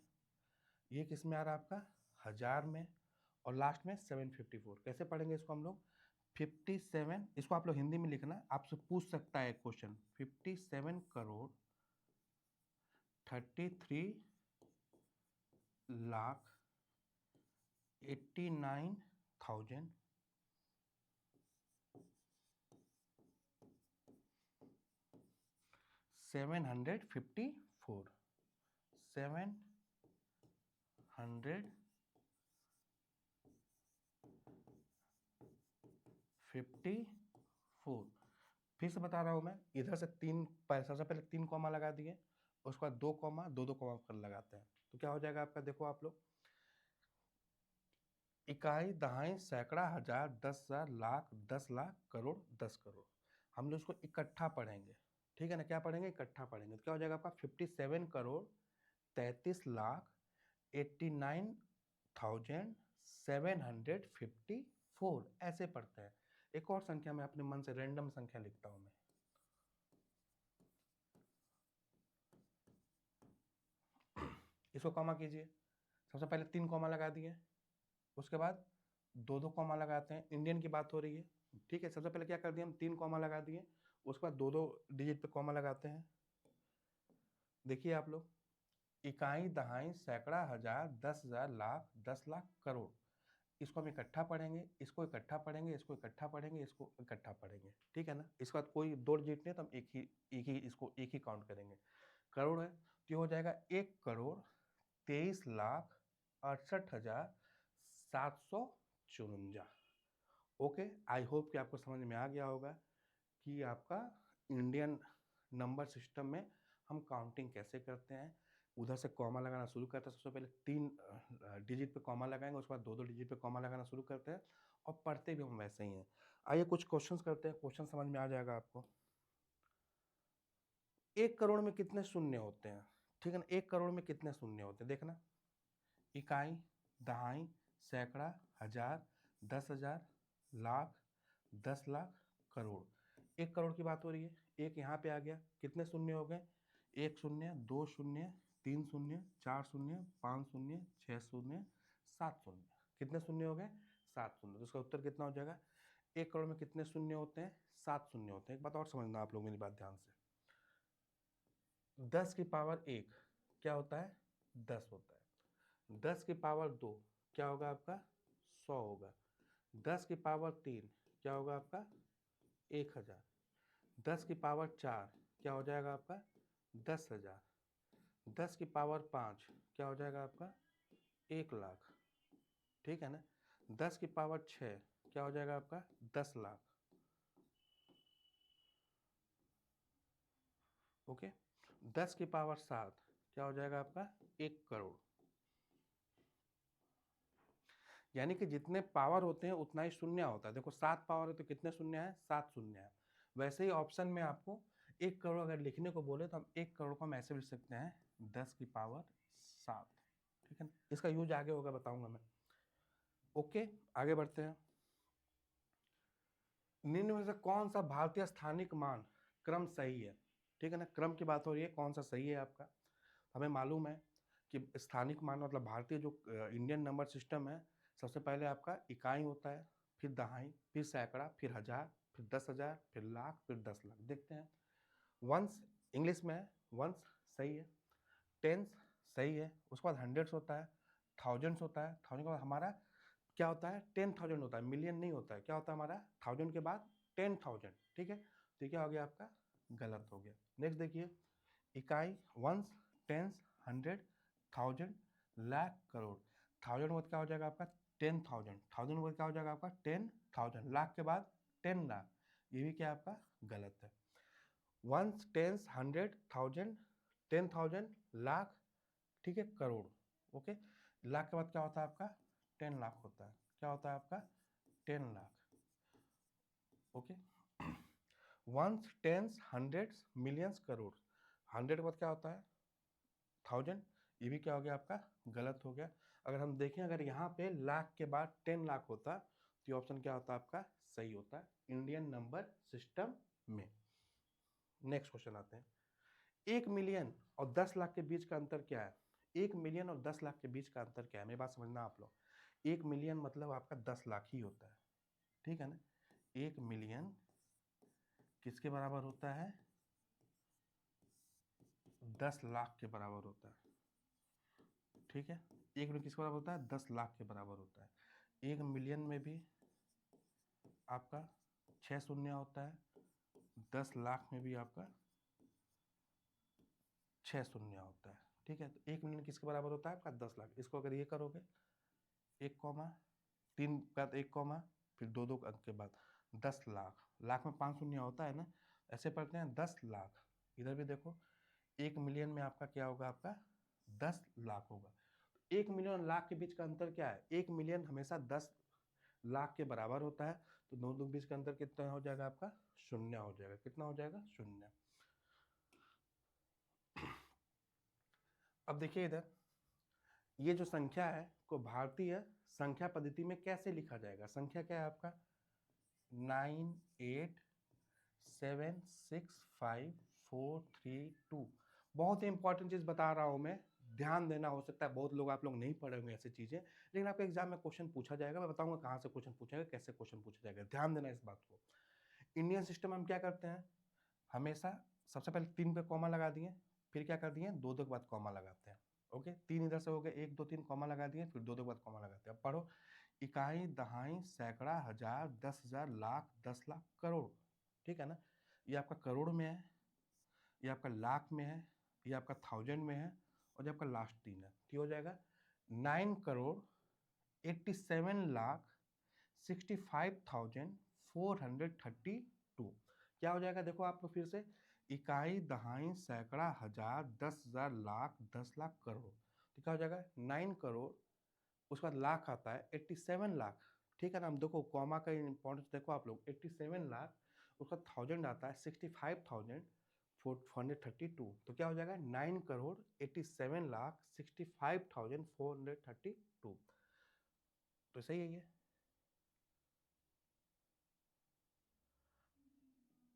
ये किस में आ रहा है आपका, हजार में। और लास्ट में 754। कैसे पढ़ेंगे इसको हम लोग, 57, इसको आप लोग हिंदी में लिखना, आपसे पूछ सकता है एक क्वेश्चन, 57 करोड़ 33 लाख 89,754 754। फिर से बता रहा हूँ मैं, इधर से सबसे पहले 3 कॉमा लगा दिए, उसके बाद 2 कॉमा, 2-2 कॉमा कर लगाते हैं, तो क्या हो जाएगा आपका, देखो आप लोग, इकाई, दहाई, सैकड़ा, हजार, 10,000, लाख, 10 लाख, करोड़, 10 करोड़। हम लोग इसको इकट्ठा पढ़ेंगे, ठीक है ना। क्या पढ़ेंगे, इकट्ठा पढ़ेंगे, तो क्या हो जाएगा आपका 57 करोड़ 33 लाख 89,754। ऐसे पढ़ते हैं। एक और संख्या मैं अपने मन से रैंडम संख्या लिखता हूं मैं, इसको कॉमा कीजिए। सबसे पहले 3 कॉमा लगा दिए, उसके बाद 2-2 कॉमा लगाते हैं, इंडियन की बात हो रही है, ठीक है। सबसे पहले क्या कर दिया हम, 3 कॉमा लगा दिए, उसके बाद 2-2 डिजिट पे कॉमा लगाते हैं। देखिए आप लोग, इकाई, दहाई, सैकड़ा, हजार, 10,000, लाख, 10 लाख, करोड़। इसको हम इकट्ठा पढ़ेंगे, इसको इकट्ठा पढ़ेंगे, इसको इकट्ठा पढ़ेंगे, इसको इकट्ठा पढ़ेंगे, ठीक है ना। इसके बाद कोई 2 डिजिट नहीं, तो हम एक ही काउंट करेंगे। करोड़ है तो ये हो जाएगा 1,23,68,754। ओके, आई होप कि आपको समझ में आ गया होगा कि आपका इंडियन नंबर सिस्टम में हम काउंटिंग कैसे करते हैं। उधर से कॉमा लगाना शुरू करते हैं, सबसे पहले 3 डिजिट पे कॉमा लगाएंगे, उसके बाद 2-2 डिजिट पे कॉमा लगाना शुरू करते हैं, और पढ़ते भी हम वैसे ही हैं। आइए कुछ क्वेश्चंस करते हैं, क्वेश्चन समझ में आ जाएगा आपको। 1 करोड़ में कितने शून्य होते हैं, ठीक है ना। 1 करोड़ में कितने शून्य होते हैं देखना, इकाई, दहाई, सैकड़ा, हजार, 10,000, लाख, 10 लाख, करोड़। 1 करोड़ की बात हो रही है, एक यहाँ पे आ गया, कितने शून्य हो गए, 1 शून्य, 2 शून्य, 3 शून्य, 4 शून्य, 5 शून्य, 6 शून्य, 7 शून्य। कितने शून्य हो गए, 7 शून्य। तो इसका उत्तर कितना हो जाएगा, 1 करोड़ में कितने शून्य होते हैं, 7 शून्य होते हैं। एक बात और समझना आप लोग मेरी बात ध्यान से, 10 की पावर 1 क्या होता है, 10 होता है। 10 की पावर 2 क्या होगा आपका, 100 होगा। 10 की पावर 3 क्या होगा आपका, 1,000। 10 की पावर 4 क्या हो जाएगा आपका, 10,000। 10 की पावर 5 क्या हो जाएगा आपका, 1,00,000, ठीक है ना। 10 की पावर 6 क्या हो जाएगा आपका, 10 लाख। ओके, 10 की पावर 7 क्या हो जाएगा आपका, 1 करोड़। यानी कि जितने पावर होते हैं उतना ही शून्य होता है। देखो 7 पावर है तो कितने शून्य है, 7 शून्य है। वैसे ही ऑप्शन में आपको 1 करोड़ अगर लिखने को बोले तो हम 1 करोड़ को हम ऐसे लिख सकते हैं, 10 की पावर 7, ठीक है ना। इसका यूज आगे होगा, बताऊंगा मैं। ओके, आगे बढ़ते हैं। निम्न में से कौन सा भारतीय स्थानिक मान क्रम सही है, ठीक है ना। क्रम की बात हो रही है, कौन सा सही है आपका। हमें मालूम है कि स्थानिक मान मतलब भारतीय जो इंडियन नंबर सिस्टम है, सबसे पहले आपका इकाई होता है, फिर दहाई, फिर सैकड़ा, फिर हजार, फिर 10,000, फिर लाख, फिर 10 लाख। देखते हैं, वंस इंग्लिश में है, वंस सही है, टेंस सही है, उसके बाद हंड्रेड्स होता है, थाउजेंड्स होता है, थाउजेंड के बाद हमारा क्या होता है, 10,000 होता है, मिलियन नहीं होता है। क्या होता है हमारा, थाउजेंड के बाद 10,000, ठीक है। तो क्या हो गया आपका, गलत हो गया। नेक्स्ट देखिए, इकाई, ones, tens, hundred, thousand, lakh, crore. Thousand के बाद क्या हो जाएगा आपका, 10,000। थाउजेंड के बाद क्या हो जाएगा आपका, 10,000। लाख के बाद 10 लाख। ये भी क्या आपका गलत है। Ones, tens, hundred, thousand, 10,000, lakh, ठीक है, करोड़। ओके, लाख के बाद क्या होता है आपका 10 लाख होता है, क्या होता है आपका 10 lakh. Okay, ones, tens, hundreds, millions, crore. 100 के बाद क्या होता है 1000, ये भी क्या हो गया आपका गलत हो गया। अगर हम देखें, अगर यहाँ पे लाख के बाद 10 लाख होता तो ये ऑप्शन क्या होता आपका सही होता है इंडियन नंबर सिस्टम में। नेक्स्ट क्वेश्चन आते हैं, 1 मिलियन और 10 लाख के बीच का अंतर क्या है? 1 मिलियन और 10 लाख के बीच का अंतर क्या है, मेरी बात समझना आप लोग। 1 मिलियन मतलब आपका 10 लाख ही होता है, ठीक है ना। 1 मिलियन किसके बराबर होता है? 10 लाख के बराबर होता है, ठीक है। 1 मिलियन किसके बराबर होता है? 10 लाख के बराबर होता है। 1 मिलियन में भी आपका 6 शून्य होता है, 10 लाख में भी आपका 6 शून्य होता है, ठीक है। तो 1 मिलियन किसके बराबर होता है? आपका 10 लाख। इसको अगर ये करोगे 1 कॉमा 3 के बाद 1 कॉमा फिर 2 अंक के बाद 10 लाख, लाख में 5 शून्य होता है ना, ऐसे पढ़ते हैं 10 लाख। इधर भी देखो 1 मिलियन में आपका क्या होगा? आपका 10 लाख होगा। 1 मिलियन और लाख के बीच का अंतर क्या है? 1 मिलियन हमेशा 10 लाख के बराबर होता है, तो दोनों के बीच का अंतर कितना हो जाएगा? आपका शून्य हो जाएगा। कितना हो जाएगा? शून्य। अब देखिए इधर, ये जो संख्या है को भारतीय संख्या पद्धति में कैसे लिखा जाएगा? संख्या क्या है आपका 98765432। बहुत ही इंपॉर्टेंट चीज बता रहा हूं मैं, ध्यान देना। हो सकता है बहुत लोग आप लोग नहीं पढ़े होंगे ऐसी चीजें, लेकिन आपके एग्जाम में क्वेश्चन पूछा जाएगा, मैं बताऊंगा कहाँ से क्वेश्चन पूछेगा, कैसे क्वेश्चन पूछा जाएगा, ध्यान देना इस बात को। इंडियन सिस्टम में हम क्या करते हैं? हमेशा सबसे पहले 3 पे कॉमा लगा दिए, फिर क्या कर दिए 2 के बाद कॉमा लगाते हैं। ओके, 3 इधर से हो गए, 1 2 3 कॉमा लगा दिए, फिर 2 के बाद कॉमा लगाते हैं। अब पढ़ो, इकाई, दहाई, सैकड़ा, हजार, 10,000, लाख, 10 लाख, करोड़, ठीक है ना। ये आपका करोड़ में है, ये आपका लाख में है, ये आपका 1000 में है, और ये आपका लास्ट 3 है। ठीक हो जाएगा 9 करोड़ 87 लाख 65,432। क्या हो जाएगा? देखो आप फिर से, इकाई, दहाई, सैकड़ा, हजार, 10,000, लाख, 10 लाख, करोड़। तो क्या हो जाएगा 9 करोड़, उसके बाद लाख आता है 87 लाख, ठीक है ना। हम देखो कॉमा का इंपॉर्टेंस देखो आप लोग, 87 लाख, उसका 1000 आता है 65,432। तो क्या हो जाएगा 9 करोड़ 87 लाख 65,432। तो सही है ये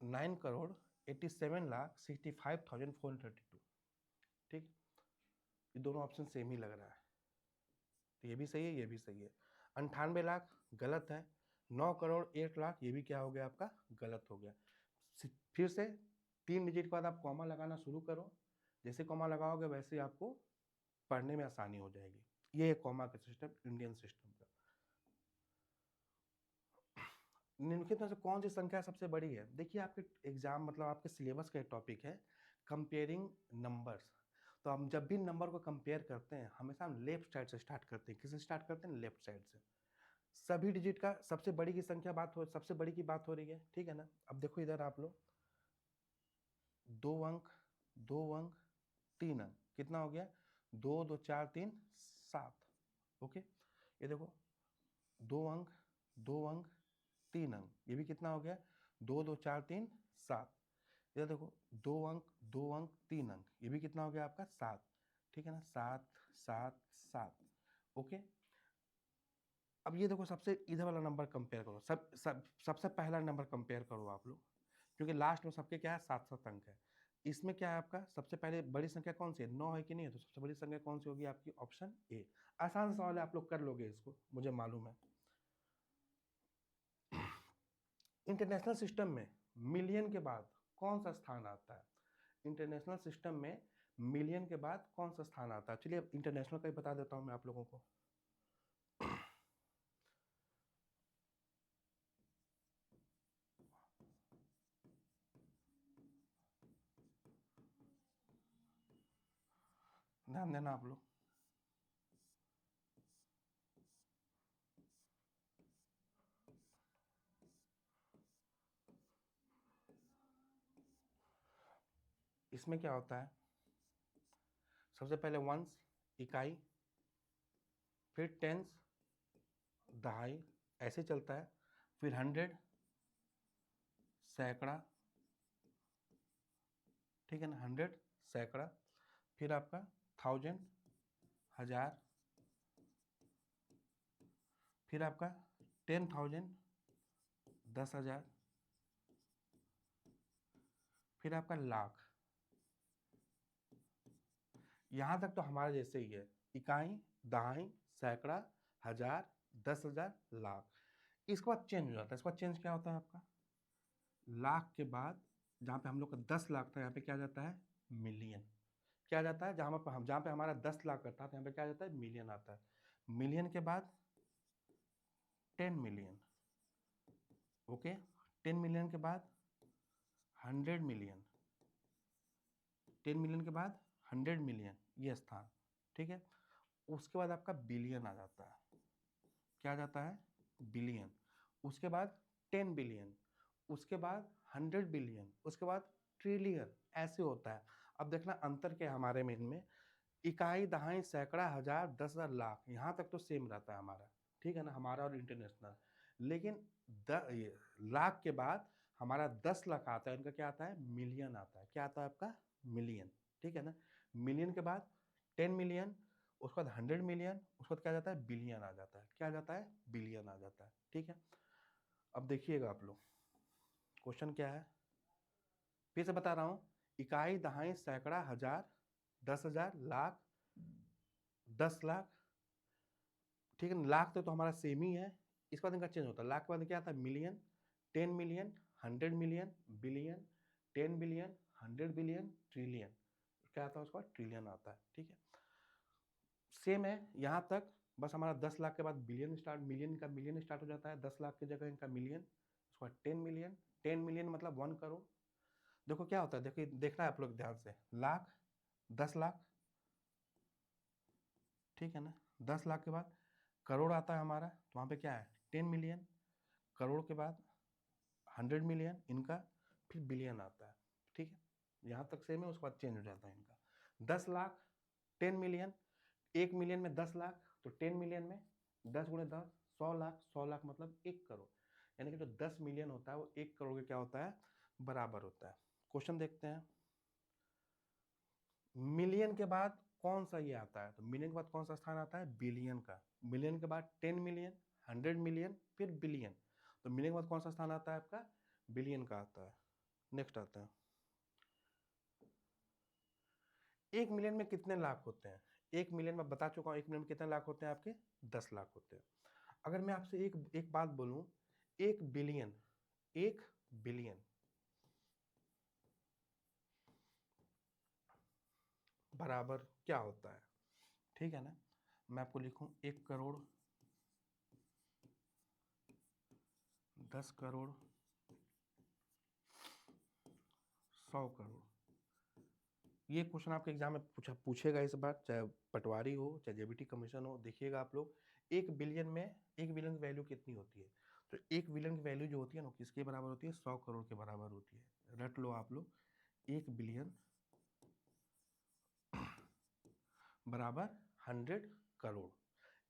9 करोड़ 87 लाख 65,432, ठीक। ये दोनों ऑप्शन सेम ही लग रहा है, तो ये भी सही है, ये भी सही है। 98 लाख गलत है, 9 करोड़ 1 लाख ये भी क्या हो गया आपका गलत हो गया। फिर से 3 डिजिट के बाद आप कॉमा लगाना शुरू करो, जैसे कॉमा लगाओगे वैसे आपको पढ़ने में आसानी हो जाएगी। ये है कॉमा का सिस्टम इंडियन सिस्टम का। निम्नलिखित में से कौन सी संख्या सबसे बड़ी है? देखिए आपके एग्जाम मतलब आपके सिलेबस का टॉपिक है कंपेयरिंग नंबर्स। तो हम जब भी नंबर को कंपेयर करते हैं हमेशा हम लेफ्ट साइड से स्टार्ट करते हैं। किससे स्टार्ट करते हैं? लेफ्ट साइड से। सभी डिजिट का सबसे बड़ी की संख्या सबसे बड़ी की बात हो रही है, ठीक है ना। अब देखो इधर आप लोग 2 अंक 2 अंक 3 अंक कितना हो गया 2 2 4 3 7। ओके, ये देखो 2 अंक 2 अंक 3 अंक ये भी कितना हो गया 2 2 4 3 7। इधर देखो 2 अंक 2 अंक 3 अंक ये भी कितना हो गया आपका 7, ठीक है ना। 7 7 7। ओके, अब ये देखो सबसे इधर वाला नंबर कंपेयर करो, सबसे पहला नंबर कंपेयर करो आप लोग, क्योंकि लास्ट में सबके क्या है 7 7 अंक है। इसमें क्या है आपका सबसे पहले बड़ी संख्या कौन सी है? 9 है कि नहीं है? तो सबसे बड़ी संख्या कौन सी होगी आपकी? Option A. आसान सवाल है, आप लोग कर लोगे इसको, मुझे मालूम है। इंटरनेशनल सिस्टम में मिलियन के बाद कौन सा स्थान आता है? इंटरनेशनल सिस्टम में मिलियन के बाद कौन सा स्थान आता है? चलिए इंटरनेशनल का ही बता देता हूं मैं आप लोगों को। ध्यान देना आप लोग, इसमें क्या होता है सबसे पहले वंस, इकाई, फिर टेंस, दहाई, ऐसे चलता है। फिर 100, सैकड़ा, ठीक है ना, 100 सैकड़ा। फिर आपका 1000, 1000। फिर आपका 10,000, 10,000। फिर आपका लाख। यहाँ तक तो हमारे जैसे ही है, इकाई, दहाई, सैकड़ा, 1000, 10,000, लाख। इसके बाद चेंज हो जाता है। इसके बाद चेंज क्या होता है आपका, लाख के बाद जहाँ पे हम लोग का 10 लाख था, यहाँ पे क्या आ जाता है, मिलियन। क्या आ जाता है, जहाँ पे हमारा 10 लाख का था, तो यहाँ पे क्या आ जाता है, मिलियन आता है। मिलियन के बाद 10 मिलियन, ओके। 10 मिलियन के बाद 100 मिलियन, 10 मिलियन के बाद 100 मिलियन, ये स्थान, ठीक है। उसके बाद आपका बिलियन आ जाता है। क्या आ जाता है, बिलियन। उसके बाद 10 बिलियन, उसके बाद 100 बिलियन, उसके बाद ट्रिलियन, ऐसे होता है। अब देखना अंतर क्या है हमारे में इनमें, इकाई, दहाई, सैकड़ा, 1000, 10,000, लाख, यहाँ तक तो सेम रहता है हमारा, ठीक है ना, हमारा और इंटरनेशनल। लेकिन लाख के बाद हमारा 10 लाख आता है, इनका क्या आता है, मिलियन आता है। क्या आता है आपका, मिलियन, ठीक है ना। मिलियन के बाद 10 मिलियन, उसके बाद 100 मिलियन, उसके बाद क्या जाता है, बिलियन आ जाता है। क्या आ जाता है, बिलियन आ जाता है, ठीक है। अब देखिएगा आप लोग, क्वेश्चन क्या है, फिर से बता रहा हूँ, इकाई, दहाई, सैकड़ा, 1000, 10,000, लाख, 10 लाख, ठीक है। लाख तो हमारा सेम ही है। इसके बाद इनका चेंज होता है। लाख के बाद क्या आता है, million, 10 million, 100 million, billion, 10 billion, 100 billion, trillion. क्या आता है, उसका ट्रिलियन आता है, ठीक है। सेम है यहाँ तक, बस हमारा 10 लाख के बाद बिलियन स्टार्ट, मिलियन का मिलियन स्टार्ट हो जाता है। 10 लाख की जगह इनका मिलियन, उसके बाद 10 मिलियन, 10 मिलियन मतलब 1 करोड़। देखो क्या होता है, देखिए देखना है आप लोग ध्यान से, लाख, 10 लाख, ठीक है ना। 10 लाख के बाद करोड़ आता है हमारा, तो वहाँ पे क्या है, 10 मिलियन। करोड़ के बाद 100 मिलियन इनका, फिर बिलियन आता है, ठीक है। यहाँ तक सेम है, उसके बाद चेंज हो जाता है इनका। 10 लाख, 10 मिलियन, 1 मिलियन में 10 लाख, तो 10 मिलियन में 10 गुणे 10, 100 लाख, 100 लाख मतलब 1 करोड़। यानी कि जो 10 मिलियन होता है वो 1 करोड़ के क्या होता है, बराबर होता है। क्वेश्चन देखते हैं, मिलियन के बाद कौन सा ये आता है, तो मिलियन के बाद कौन सा स्थान आता है, बिलियन का। मिलियन के बाद 10 मिलियन, 100 मिलियन, फिर बिलियन। तो मिलियन के बाद कौन सा स्थान आता है आपका, बिलियन का आता है। नेक्स्ट आता है, 1 मिलियन में कितने लाख होते हैं। 1 मिलियन में बता चुका हूँ, 1 मिलियन में कितने लाख होते हैं आपके, 10 लाख होते हैं। अगर मैं आपसे एक एक बात बोलूं, 1 बिलियन, 1 बिलियन बराबर क्या होता है, ठीक है ना। मैं आपको लिखूं 1 करोड़, 10 करोड़, 100 करोड़। ये क्वेश्चन आपके एग्जाम में पूछेगा इस बार, चाहे पटवारी हो चाहे जेबीटी कमीशन हो। देखिएगा आप लोग, 1 बिलियन में 1 बिलियन की वैल्यू कितनी होती है, तो 1 बिलियन की वैल्यू जो होती है ना, किसके बराबर होती है, 100 करोड़ के बराबर होती है। रट लो आप लोग, 1 बिलियन बराबर 100 करोड़।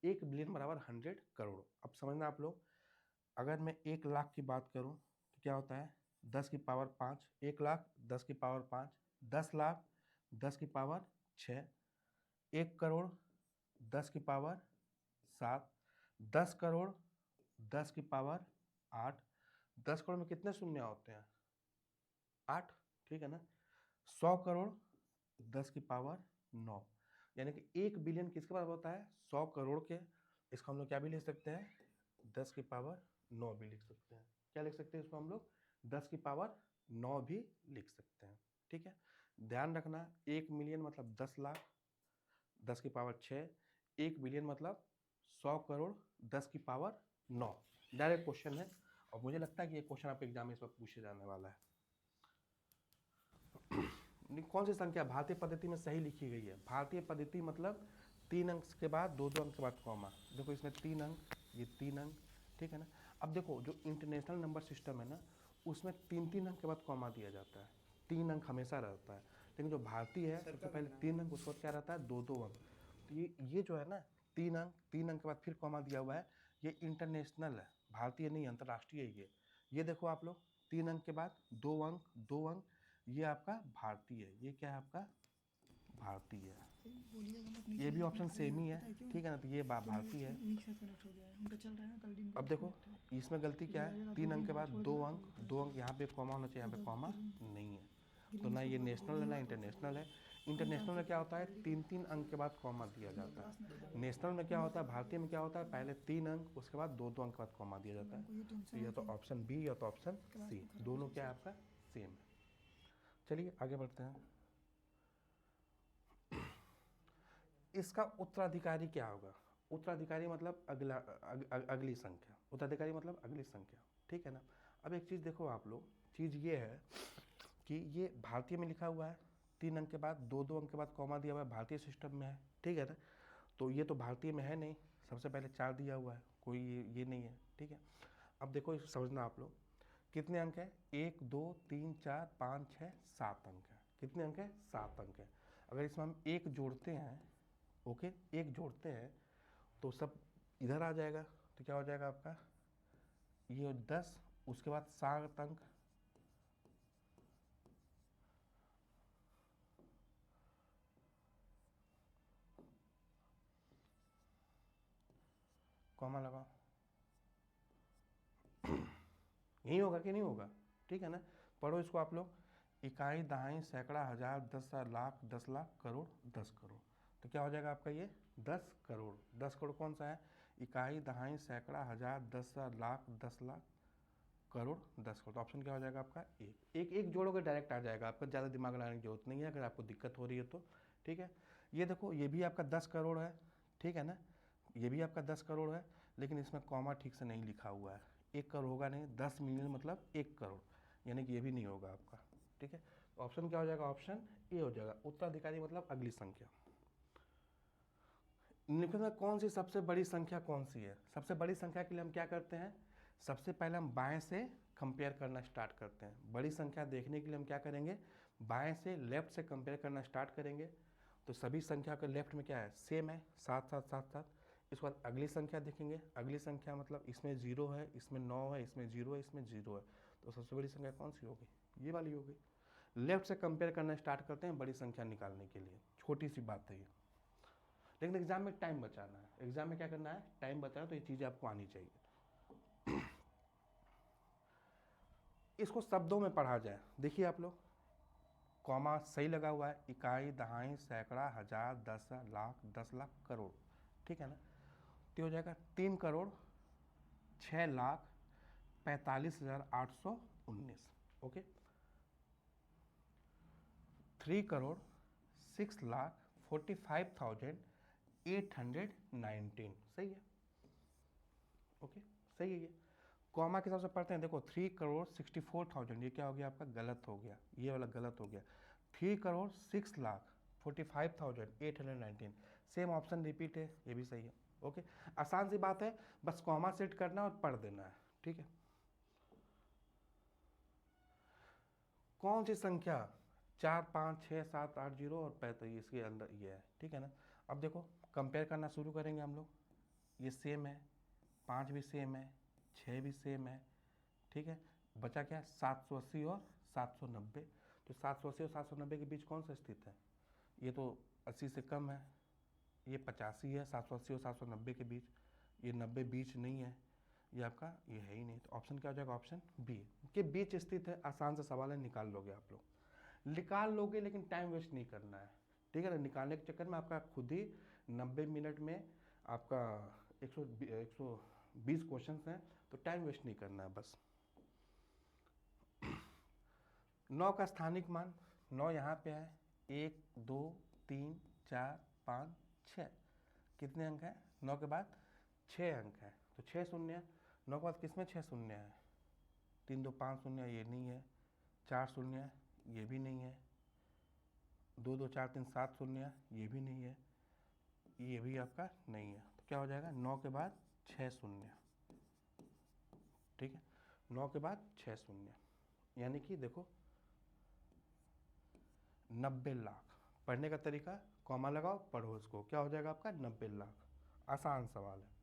1 बिलियन बराबर 100 करोड़। अब समझना आप लोग, अगर मैं 1 लाख की बात करूं तो क्या होता है, 10 की पावर 5, 1 लाख 10 की पावर 5, 10 लाख 10 की पावर 6, 1 करोड़ 10 की पावर 7, 10 करोड़ 10 की पावर 8। 10 करोड़ में कितने शून्य होते हैं, 8, ठीक है ना। 100 करोड़ 10 की पावर 9, यानी कि 1 बिलियन किसके बराबर होता है, 100 करोड़ के। इसको हम लोग क्या भी लिख सकते हैं, 10 की पावर 9 भी लिख सकते हैं। क्या लिख सकते हैं इसको हम लोग, 10 की पावर 9 भी लिख सकते हैं, ठीक है। ध्यान रखना, 1 मिलियन मतलब 10 लाख, 10 की पावर 6, 1 बिलियन मतलब 100 करोड़ 10 की पावर 9। डायरेक्ट क्वेश्चन है, और मुझे लगता है कि ये क्वेश्चन आपके एग्जाम में इस वक्त पूछे जाने वाला है। कौन सी संख्या भारतीय पद्धति में सही लिखी गई है। भारतीय पद्धति मतलब 3 अंक के बाद 2-2 अंक के बाद कॉमा। देखो इसमें 3 अंक, ये 3 अंक, ठीक है ना। अब देखो जो इंटरनेशनल नंबर सिस्टम है ना, उसमें 3-3 अंक के बाद कॉमा दिया जाता है, 3 अंक हमेशा रहता है। लेकिन जो भारतीय है, सबसे पहले 3 अंक, उसके बाद क्या रहता है, 2-2 अंक। तो ये जो है ना, तीन अंक के बाद फिर कॉमा दिया हुआ है, ये इंटरनेशनल है, भारतीय नहीं, अंतर्राष्ट्रीय है ये देखो आप लोग, 3 अंक के बाद 2 अंक, ये आपका भारतीय है, ये क्या है आपका भारतीय है, ये भी ऑप्शन सेम ही है, ठीक है ना, तो ये भारतीय है। अब देखो इसमें गलती क्या है, 3 अंक के बाद 2 अंक यहाँ पे कॉमा होना चाहिए, यहाँ पे कॉमा नहीं है, तो ना ये नेशनल है ना इंटरनेशनल है। इंटरनेशनल में क्या होता है, 3 अंक के बाद कॉमा दिया जाता है। नेशनल में क्या होता है, भारतीय में क्या होता है, पहले 3 अंक, उसके बाद 2 अंक के बाद कॉमा दिया जाता है। तो या तो ऑप्शन बी या तो ऑप्शन सी, दोनों क्या है आपका सेम है। चलिए आगे बढ़ते हैं। इसका उत्तराधिकारी क्या होगा, उत्तराधिकारी मतलब अगली संख्या, उत्तराधिकारी मतलब अगली संख्या, ठीक है ना। अब एक चीज़ देखो आप लोग, चीज़ ये है कि ये भारतीय में लिखा हुआ है, 3 अंक के बाद 2 अंक के बाद कॉमा दिया हुआ है, भारतीय सिस्टम में है, ठीक है ना, तो ये तो भारतीय में है नहीं, सबसे पहले 4 दिया हुआ है, कोई ये नहीं है, ठीक है। अब देखो इसको समझना आप लोग, कितने अंक है, 1 2 3 4 5 6 7 अंक है, कितने अंक है, 7 अंक है। अगर इसमें हम एक जोड़ते हैं, ओके, एक जोड़ते हैं तो सब इधर आ जाएगा, तो क्या हो जाएगा आपका, ये 10, उसके बाद 7 अंक, कॉमा लगाओ, यही होगा कि नहीं होगा, ठीक है ना। पढ़ो इसको आप लोग, इकाई दहाई सैकड़ा हजार 10 लाख 10 लाख करोड़ 10 करोड़, तो क्या हो जाएगा आपका ये 10 करोड़। 10 करोड़ कौन सा है, इकाई दहाई सैकड़ा हजार 10 लाख 10 लाख करोड़ 10 करोड़, तो ऑप्शन क्या हो जाएगा आपका एक जोड़ोगे डायरेक्ट आ जाएगा, आपका ज़्यादा दिमाग लगाने की जरूरत नहीं है अगर आपको दिक्कत हो रही है तो, ठीक है। ये देखो ये भी आपका 10 करोड़ है, ठीक है ना, ये भी आपका 10 करोड़ है, लेकिन इसमें कॉमा ठीक से नहीं लिखा हुआ है, 1 करोड़ होगा नहीं, 10 मिलियन मतलब 1 करोड़, यानी कि ये भी नहीं होगा आपका, ठीक है। तो ऑप्शन क्या हो जाएगा, ऑप्शन ए हो जाएगा, उत्तराधिकारी मतलब अगली संख्या। निम्नलिखित में कौन सी सबसे बड़ी संख्या कौन सी है, सबसे बड़ी संख्या के लिए हम क्या करते हैं, सबसे पहले हम बाएं से कंपेयर करना स्टार्ट करते हैं, बड़ी संख्या देखने के लिए हम क्या करेंगे, बाएं से लेफ्ट से कंपेयर करना स्टार्ट करेंगे, तो सभी संख्या के लेफ्ट में क्या है, सेम है, 7 7 7 7। इसके बाद अगली संख्या देखेंगे, अगली संख्या मतलब इसमें 0 है, इसमें 9 है, इसमें 0 है, इसमें 0 है, तो सबसे बड़ी संख्या कौन सी होगी, ये वाली होगी। लेफ्ट से कंपेयर करना स्टार्ट करते हैं बड़ी संख्या निकालने के लिए, छोटी सी बात है ये, लेकिन एग्जाम में टाइम बचाना है, एग्जाम में क्या करना है, टाइम बचाना, तो ये चीज़ें आपको आनी चाहिए। इसको शब्दों में पढ़ा जाए, देखिए आप लोग, कॉमा सही लगा हुआ है, इकाई दहाई सैकड़ा हजार 10 लाख 10 लाख करोड़, ठीक है ना, तो हो जाएगा 3 करोड़ 6 लाख 45,819, ओके, 3 करोड़ 6 लाख 45,819, सही है, ओके, सही है। ये कॉमा के हिसाब से पढ़ते हैं, देखो 3 करोड़ 64,000, ये क्या हो गया आपका, गलत हो गया, ये वाला गलत हो गया, 3 crore 6 lakh 45,819, same option repeat है, ये भी सही है, ओके। आसान सी बात है, बस कॉमा सेट करना और पढ़ देना है, ठीक है। कौन सी संख्या 4 5 6 7 8 0 और 45 इसके अंदर ये है, ठीक है ना। अब देखो कंपेयर करना शुरू करेंगे हम लोग, ये सेम है, 5 भी सेम है, 6 भी सेम है, ठीक है, बचा क्या 780 और 790, तो 780 और 790 के बीच कौन सा स्थित है, ये तो 80 से कम है, ये 85 है 780 और 790 के बीच, ये 90 बीच नहीं है, ये आपका ये है ही नहीं, तो ऑप्शन क्या हो जाएगा, ऑप्शन बी के बीच स्थित है। आसान सा सवाल है, निकाल लोगे आप लोग, निकाल लोगे, लेकिन टाइम वेस्ट नहीं करना है, ठीक है ना। निकालने के चक्कर में आपका खुद ही 90 मिनट में आपका 120 क्वेश्चन हैं, तो टाइम वेस्ट नहीं करना है बस। 9 का स्थानिक मान, 9 यहाँ पे है, 1 2 3 4 5 6, कितने अंक है, 9 के बाद 6 अंक है, तो 6 शून्य, 9 के बाद किसमें 6 शून्य है, 3 2 5 शून्य, ये नहीं है, 4 शून्य, ये भी नहीं है, 2 2 4 3 7 शून्य, ये भी नहीं है, ये भी आपका नहीं है, तो क्या हो जाएगा, 9 के बाद 6 शून्य, ठीक है, 9 के बाद 6 शून्य, यानी कि देखो 90 लाख। पढ़ने का तरीका, कॉमा लगाओ, पढ़ो इसको, क्या हो जाएगा आपका 90 लाख। आसान सवाल है।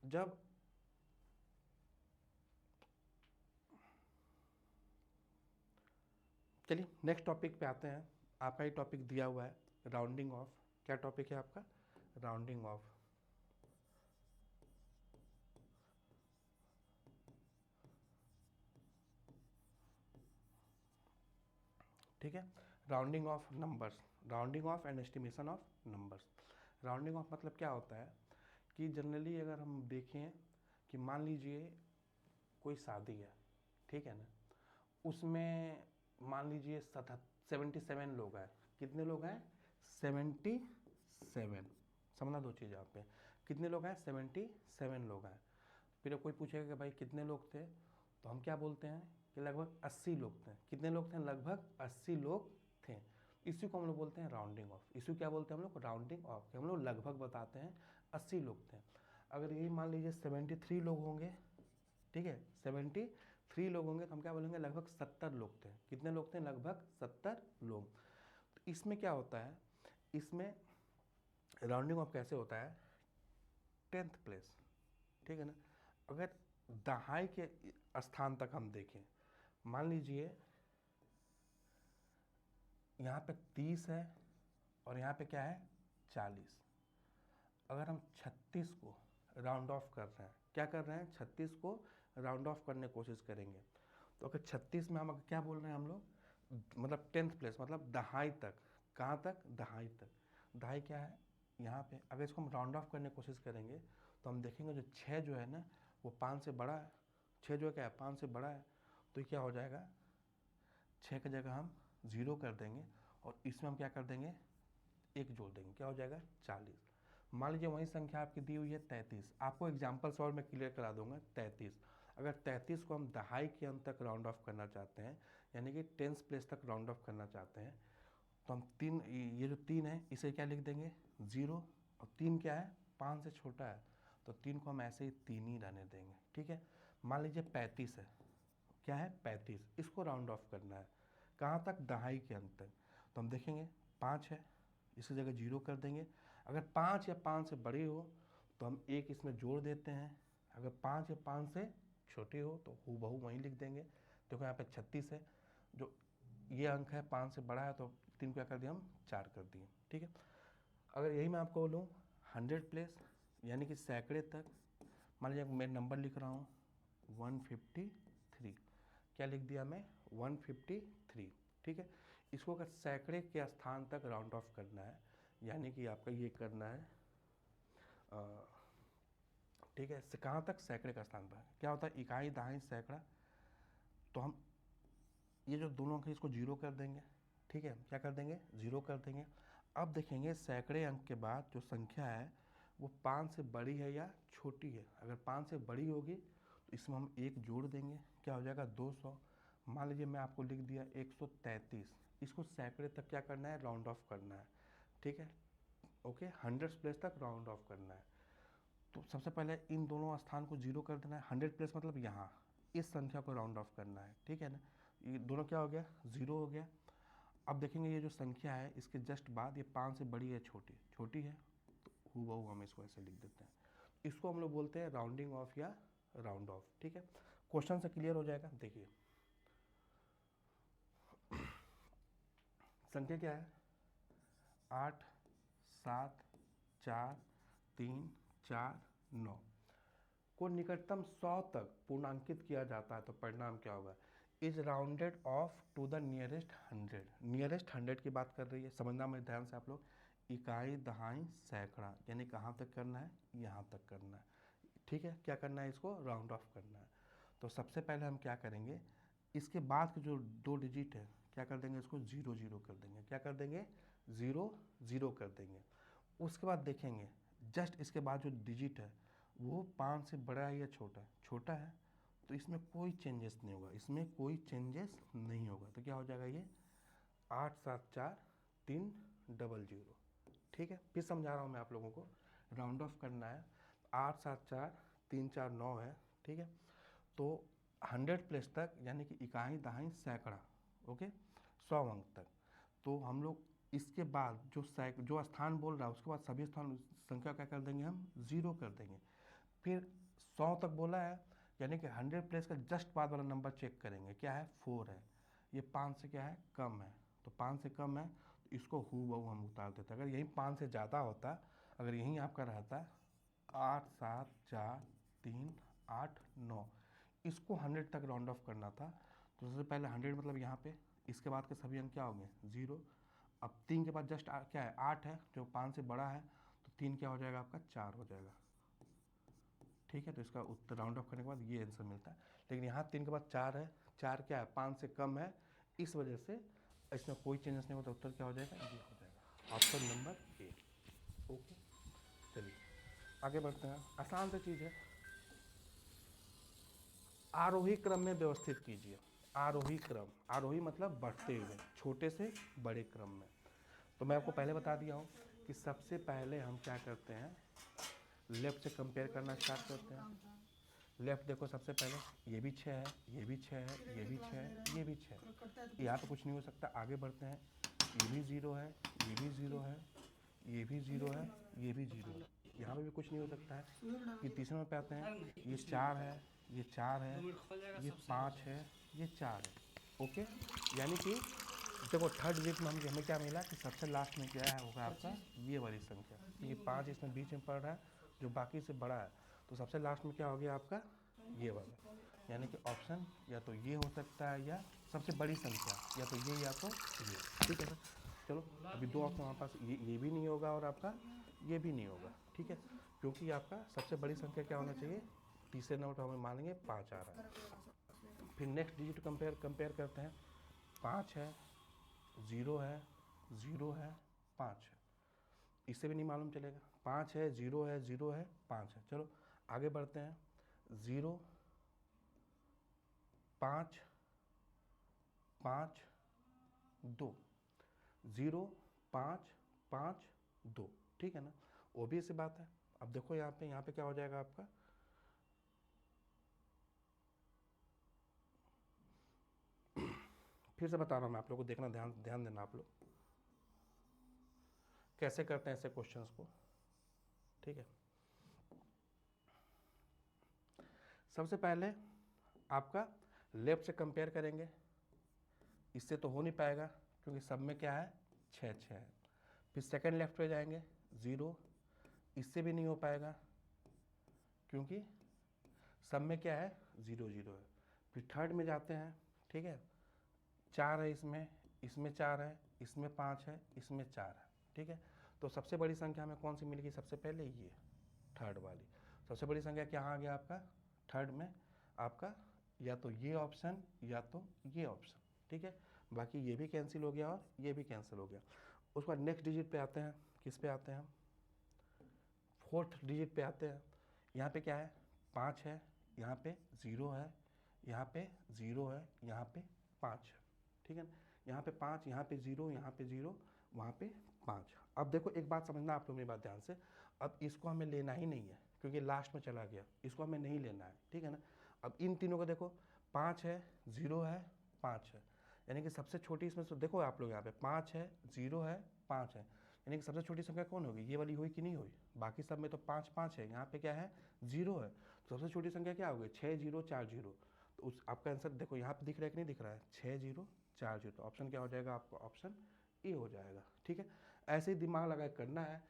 जब चलिए नेक्स्ट टॉपिक पे आते हैं। आपका ही टॉपिक दिया हुआ है राउंडिंग ऑफ। क्या टॉपिक है आपका? Rounding off. ठीक है, rounding off numbers, rounding off and estimation of numbers. Rounding off मतलब क्या होता है कि जनरली अगर हम देखें कि मान लीजिए कोई शादी है, ठीक है ना, उसमें मान लीजिए 77 लोग हैं। कितने लोग हैं? 77। समझना दो चीज़ यहाँ पे, कितने लोग हैं? 77 लोग हैं। फिर कोई पूछेगा कि भाई कितने लोग थे, तो हम क्या बोलते हैं कि लगभग 80 लोग थे। कितने लोग थे? लगभग 80 लोग थे। इसी को हम लोग बोलते हैं राउंडिंग ऑफ। इसी को क्या बोलते हैं हम लोग? Rounding off. हम लोग लगभग बताते हैं 80 लोग थे। अगर यही मान लीजिए 73 लोग होंगे, ठीक है, 73 लोग होंगे, तो हम क्या बोलेंगे? लगभग 70 लोग थे। कितने लोग थे? लगभग 70 लोग। तो इसमें क्या होता है, इसमें राउंडिंग ऑफ कैसे होता है? 10th प्लेस, ठीक है ना। अगर दहाई के स्थान तक हम देखें, मान लीजिए यहाँ पे 30 है और यहाँ पे क्या है? 40। अगर हम 36 को राउंड ऑफ कर रहे हैं, क्या कर रहे हैं? 36 को राउंड ऑफ करने की कोशिश करेंगे, तो अगर 36 में हम अगर क्या बोल रहे हैं हम लोग, मतलब 10th प्लेस, मतलब दहाई तक। कहाँ तक? दहाई तक। दहाई क्या है? यहाँ पे। अगर इसको हम राउंड ऑफ करने की कोशिश करेंगे तो हम देखेंगे जो 6 जो है ना, वो 5 से बड़ा है। 6 जो है क्या है? 5 से बड़ा है। तो क्या हो जाएगा? 6 की जगह हम 0 कर देंगे और इसमें हम क्या कर देंगे? 1 जोड़ देंगे। क्या हो जाएगा? 40। मान लीजिए वही संख्या आपकी दी हुई है 33। आपको एग्जाम्पल सॉल्व में क्लियर करा दूंगा। 33, अगर 33 को हम दहाई के अंत तक राउंड ऑफ करना चाहते हैं, यानी कि 10th प्लेस तक राउंड ऑफ करना चाहते हैं, तो हम तीन, ये जो 3 है इसे क्या लिख देंगे? 0। और 3 क्या है? 5 से छोटा है, तो 3 को हम ऐसे ही 3 ही रहने देंगे। ठीक है। मान लीजिए 35 है। क्या है? 35। इसको राउंड ऑफ करना है कहाँ तक? दहाई के अंत तक। तो हम देखेंगे 5 है, इसी जगह 0 कर देंगे। अगर 5 या 5 से बड़ी हो तो हम 1 इसमें जोड़ देते हैं। अगर 5 या 5 से छोटी हो तो हूबहू वहीं लिख देंगे। देखो यहाँ पे 36 है, जो ये अंक है 5 से बड़ा है, तो 3 क्या कर दिया हम? 4 कर दिए। ठीक है। अगर यही मैं आपको बोलूँ 100 प्लेस, यानी कि सैकड़े तक, मान लीजिए मैं नंबर लिख रहा हूँ 153। क्या लिख दिया मैं? 153। ठीक है। इसको अगर सैकड़े के स्थान तक राउंड ऑफ करना है, यानी कि आपका ये करना है, ठीक है, कहाँ तक? सैकड़े का स्थान पर। क्या होता है? इकाई, दहाई, सैकड़ा। तो हम ये जो दोनों अंक है इसको 0 कर देंगे। ठीक है, क्या कर देंगे? 0 कर देंगे। अब देखेंगे सैकड़े अंक के बाद जो संख्या है वो 5 से बड़ी है या छोटी है। अगर 5 से बड़ी होगी तो इसमें हम 1 जोड़ देंगे। क्या हो जाएगा? 200। मान लीजिए मैं आपको लिख दिया 133। इसको सैकड़े तक क्या करना है? राउंड ऑफ करना है। ठीक है, ओके, 100 प्लेस तक राउंड ऑफ करना है। तो सबसे पहले इन दोनों स्थान को 0 कर देना है। 100 प्लेस मतलब यहाँ इस संख्या को राउंड ऑफ करना है। ठीक है ना। ये दोनों क्या हो गया? 0 हो गया। अब देखेंगे ये जो संख्या है इसके जस्ट बाद ये 5 से बड़ी है छोटी? छोटी है, तो हूबहू हम इसको ऐसे लिख देते हैं। इसको हम लोग बोलते हैं राउंडिंग ऑफ या राउंड ऑफ। ठीक है, क्वेश्चन से क्लियर हो जाएगा। देखिए संख्या क्या है? 8, 7, 4, 3, 4, 9 को निकटतम 100 तक पूर्णांकित किया जाता है तो परिणाम क्या होगा? Is rounded off to the nearest 100। Nearest 100 की बात कर रही है, समझना मेरे ध्यान से आप लोग। इकाई, दहाई, सैकड़ा, यानी कहाँ तक करना है? यहाँ तक करना है। ठीक है, क्या करना है? इसको राउंड ऑफ करना है। तो सबसे पहले हम क्या करेंगे, इसके बाद के जो 2 डिजिट है क्या कर देंगे? इसको 0 0 कर देंगे। क्या कर देंगे? 0 0 कर देंगे। उसके बाद देखेंगे जस्ट इसके बाद जो डिजिट है वो 5 से बड़ा है या छोटा है? छोटा है, तो इसमें कोई चेंजेस नहीं होगा। इसमें कोई चेंजेस नहीं होगा। तो क्या हो जाएगा? ये 8 7 4 3 00। ठीक है, फिर समझा रहा हूँ मैं आप लोगों को। राउंड ऑफ करना है, 8 7 4 3 4 9 है। ठीक है, तो 100 प्लेस तक, यानी कि इकाई, दहाई, सैकड़ा, ओके, 100 अंक तक। तो हम लोग इसके बाद जो स्थान बोल रहा है उसके बाद सभी स्थान संख्या क्या कर देंगे हम, 0 कर देंगे। फिर 100 तक बोला है, यानी कि 100 प्लेस का जस्ट बाद वाला नंबर चेक करेंगे, क्या है 4 है, ये 5 से क्या है कम है, तो 5 से कम है तो इसको हूबहू हम उतार देते। अगर यही 5 से ज़्यादा होता, अगर यहीं आपका रहता 8 7 4 3 8 9, इसको 100 तक राउंड ऑफ करना था, तो सबसे पहले 100 मतलब यहाँ पे, इसके बाद के सभी अंक क्या होंगे 0। अब 3 के बाद जस्ट क्या है 8 है, जो 5 से बड़ा है, तो 3 क्या हो जाएगा आपका 4 हो जाएगा। ठीक है, तो इसका उत्तर राउंड ऑफ करने के बाद ये आंसर मिलता है। लेकिन यहाँ 3 के बाद 4 है, 4 क्या है 5 से कम है, इस वजह से इसमें कोई चेंजेस नहीं होता, उत्तर क्या हो जाएगा ये हो जाएगा, ऑप्शन नंबर ए। ओके, चलिए आगे बढ़ते हैं। आसान सी चीज़ है, आरोही क्रम में व्यवस्थित कीजिए। आरोही क्रम, आरोही मतलब बढ़ते हुए, छोटे से बड़े क्रम में। तो मैं आपको पहले बता दिया हूँ कि सबसे पहले हम क्या करते हैं, लेफ्ट से कंपेयर करना स्टार्ट करते हैं। लेफ्ट देखो, सबसे पहले ये भी 6 है, ये भी 6 है, ये भी 6 है, ये भी 6 है, यहाँ पे कुछ नहीं हो सकता। आगे बढ़ते हैं, ये भी 0 है, ये भी 0 है, ये भी 0 है, ये भी 0 है, यहाँ पे भी कुछ नहीं हो सकता है। ये तीसरे नंबर पे आते हैं, ये 4 है, ये 4 है, ये 5 है, ये 4 है। ओके, यानी कि देखो थर्ड डिजिट में हमें क्या मिला कि सबसे लास्ट में क्या है होगा आपका ये वाली संख्या, ये 5 इसमें बीच में पड़ रहा है जो बाकी से बड़ा है, तो सबसे लास्ट में क्या हो गया आपका ये वाला, यानी कि ऑप्शन या तो ये हो सकता है या सबसे बड़ी संख्या, या तो ये या तो ये। ठीक है सर, चलो अभी दो ऑप्शन हमारे पास, ये भी नहीं होगा और आपका ये भी नहीं होगा। ठीक है, क्योंकि आपका सबसे बड़ी संख्या क्या होना चाहिए, तीसरे नंबर पर हमें मानेंगे 5 आ रहा है। फिर नेक्स्ट डिजिट कंपेयर करते हैं, 5 है, 0 है, 0 है, 5 है, इससे भी नहीं मालूम चलेगा। 5 है, 0 है, 0 है, 5 है। चलो आगे बढ़ते हैं, 0 5 5 2, 0 5 5 2, ठीक है ना, वो भी ऐसी बात है। अब देखो यहाँ पे क्या हो जाएगा आपका, फिर से बता रहा हूँ मैं आप लोगों को, देखना, ध्यान देना आप लोग कैसे करते हैं ऐसे क्वेश्चंस को। ठीक है, सबसे पहले आपका लेफ्ट से कंपेयर करेंगे, इससे तो हो नहीं पाएगा क्योंकि सब में क्या है 6 6 है। फिर सेकंड लेफ्ट पे जाएंगे, 0, इससे भी नहीं हो पाएगा क्योंकि सब में क्या है 0 0 है। फिर थर्ड में जाते हैं, ठीक है, 4 है, इसमें 4 है, इसमें 5 है, इसमें 4 है। ठीक है, तो सबसे बड़ी संख्या हमें कौन सी मिलेगी, सबसे पहले ये थर्ड वाली सबसे बड़ी संख्या क्या आ गया आपका थर्ड में, आपका या तो ये ऑप्शन या तो ये ऑप्शन। ठीक है, बाकी ये भी कैंसिल हो गया और ये भी कैंसिल हो गया। उसके बाद नेक्स्ट डिजिट पे आते हैं, किस पे आते हैं हम, फोर्थ डिजिट पे आते हैं। यहाँ पे क्या है 5 है, यहाँ पे 0 है, यहाँ पे 0 है, यहाँ पे 5 है। ठीक है ना, यहाँ पे 5, यहाँ पे 0, यहाँ पे 0, वहाँ पे 5। अब देखो एक बात समझना आप लोग मेरी बात ध्यान से, अब इसको हमें लेना ही नहीं है क्योंकि लास्ट में चला गया, इसको हमें नहीं लेना है। ठीक है ना, अब इन तीनों को देखो, 5 है, 0 है, 5 है, यानी कि सबसे छोटी इसमें से देखो आप लोग यहाँ पे 5 है, 0 है, 5 है, यानी कि सबसे छोटी संख्या कौन होगी, ये वाली हुई कि नहीं हुई। बाकी सब में तो 5 5 है, यहाँ पे क्या है 0 है, तो सबसे छोटी संख्या क्या होगी 6 0 4 0। तो उस आपका आंसर देखो यहाँ पे दिख रहा है कि नहीं दिख रहा है, 6 0 4 0, तो ऑप्शन क्या हो जाएगा आपका, ऑप्शन ए हो जाएगा। ठीक है, ऐसे ही दिमाग लगा करना है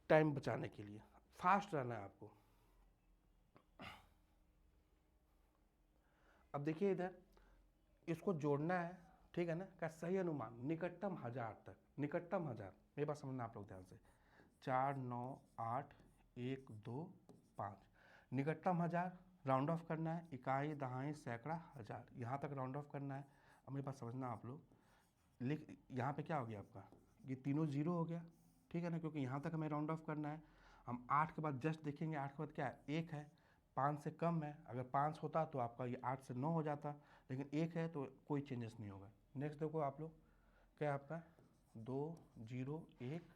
टाइम बचाने के लिए, फास्ट रहना है आपको। अब देखिए इधर इसको जोड़ना है, ठीक है ना, का सही अनुमान निकटतम 1000 तक, निकटतम 1000, मेरी बात समझना आप लोग ध्यान से, 4 9 8 1 2 5, निकटतम 1000 राउंड ऑफ करना है, इकाई दहाई सैकड़ा हज़ार, यहाँ तक राउंड ऑफ करना है। अब मेरे पास समझना आप लोग, लिख यहाँ पे क्या हो गया आपका, ये तीनों 0 हो गया। ठीक है ना, क्योंकि यहाँ तक हमें राउंड ऑफ करना है। हम 8 के बाद जस्ट देखेंगे, 8 के बाद क्या है 1 है, 5 से कम है, अगर 5 होता तो आपका ये 8 से 9 हो जाता, लेकिन 1 है तो कोई चेंजेस नहीं होगा। नेक्स्ट देखो आप लोग, क्या आपका 2 0 1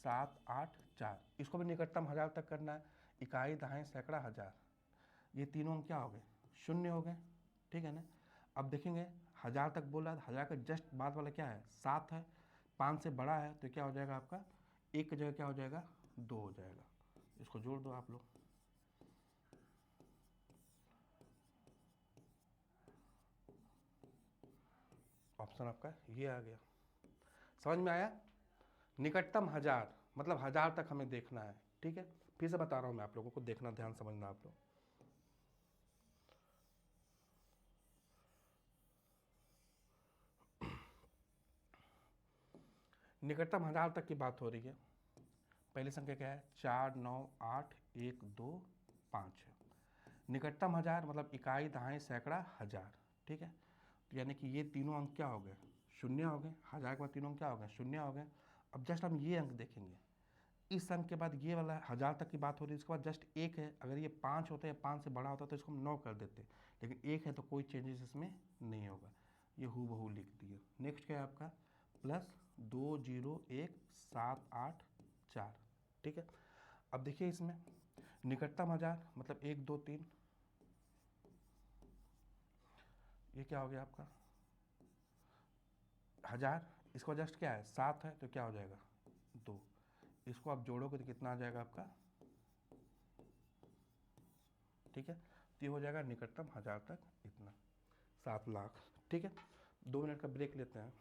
7 8 4, इसको भी निकटतम 1000 तक करना है, इकाई दहाई सैकड़ा हज़ार, ये तीनों हम क्या हो गए शून्य हो गए। ठीक है ना, अब देखेंगे 1000 तक बोला, 1000 का जस्ट बाद वाला क्या है 7 है, 5 से बड़ा है तो क्या हो जाएगा आपका, 1 की जगह क्या हो जाएगा, 2 हो जाएगा। इसको जोड़ दो आप लोग। ऑप्शन आपका ये आ गया। समझ में आया? निकटतम 1000 मतलब 1000 तक हमें देखना है, ठीक है। फिर से बता रहा हूँ मैं आप लोगों को, देखना, ध्यान समझना आप लोग। निकटतम 1000 तक की बात हो रही है। पहली संख्या क्या है, 4 9 8 1 2 5 है। निकटतम 1000 मतलब इकाई, दहाई, सैकड़ा, हजार, ठीक है। तो यानी कि ये तीनों अंक क्या हो गए, शून्य हो गए। 1000 के बाद तीनों अंक क्या हो गए, शून्य हो गए। अब जस्ट हम ये अंक देखेंगे, इस अंक के बाद ये वाला 1000 तक की बात हो रही है, इसके बाद जस्ट 1 है। अगर ये 5 होता है या 5 से बड़ा होता तो इसको हम 9 कर देते, लेकिन 1 है तो कोई चेंजेस इसमें नहीं होगा, ये हूबहू लिख दिए। नेक्स्ट क्या है आपका, +20178 ठीक है। अब देखिए इसमें निकटतम 1000 मतलब 1 2 3, ये क्या हो गया आपका 1000। इसको जस्ट क्या है 7 है तो क्या हो जाएगा 2। इसको आप जोड़ोगे तो कितना आ जाएगा आपका, ठीक है। तो ये हो जाएगा निकटतम 1000 तक इतना, 7 लाख, ठीक है। 2 मिनट का ब्रेक लेते हैं।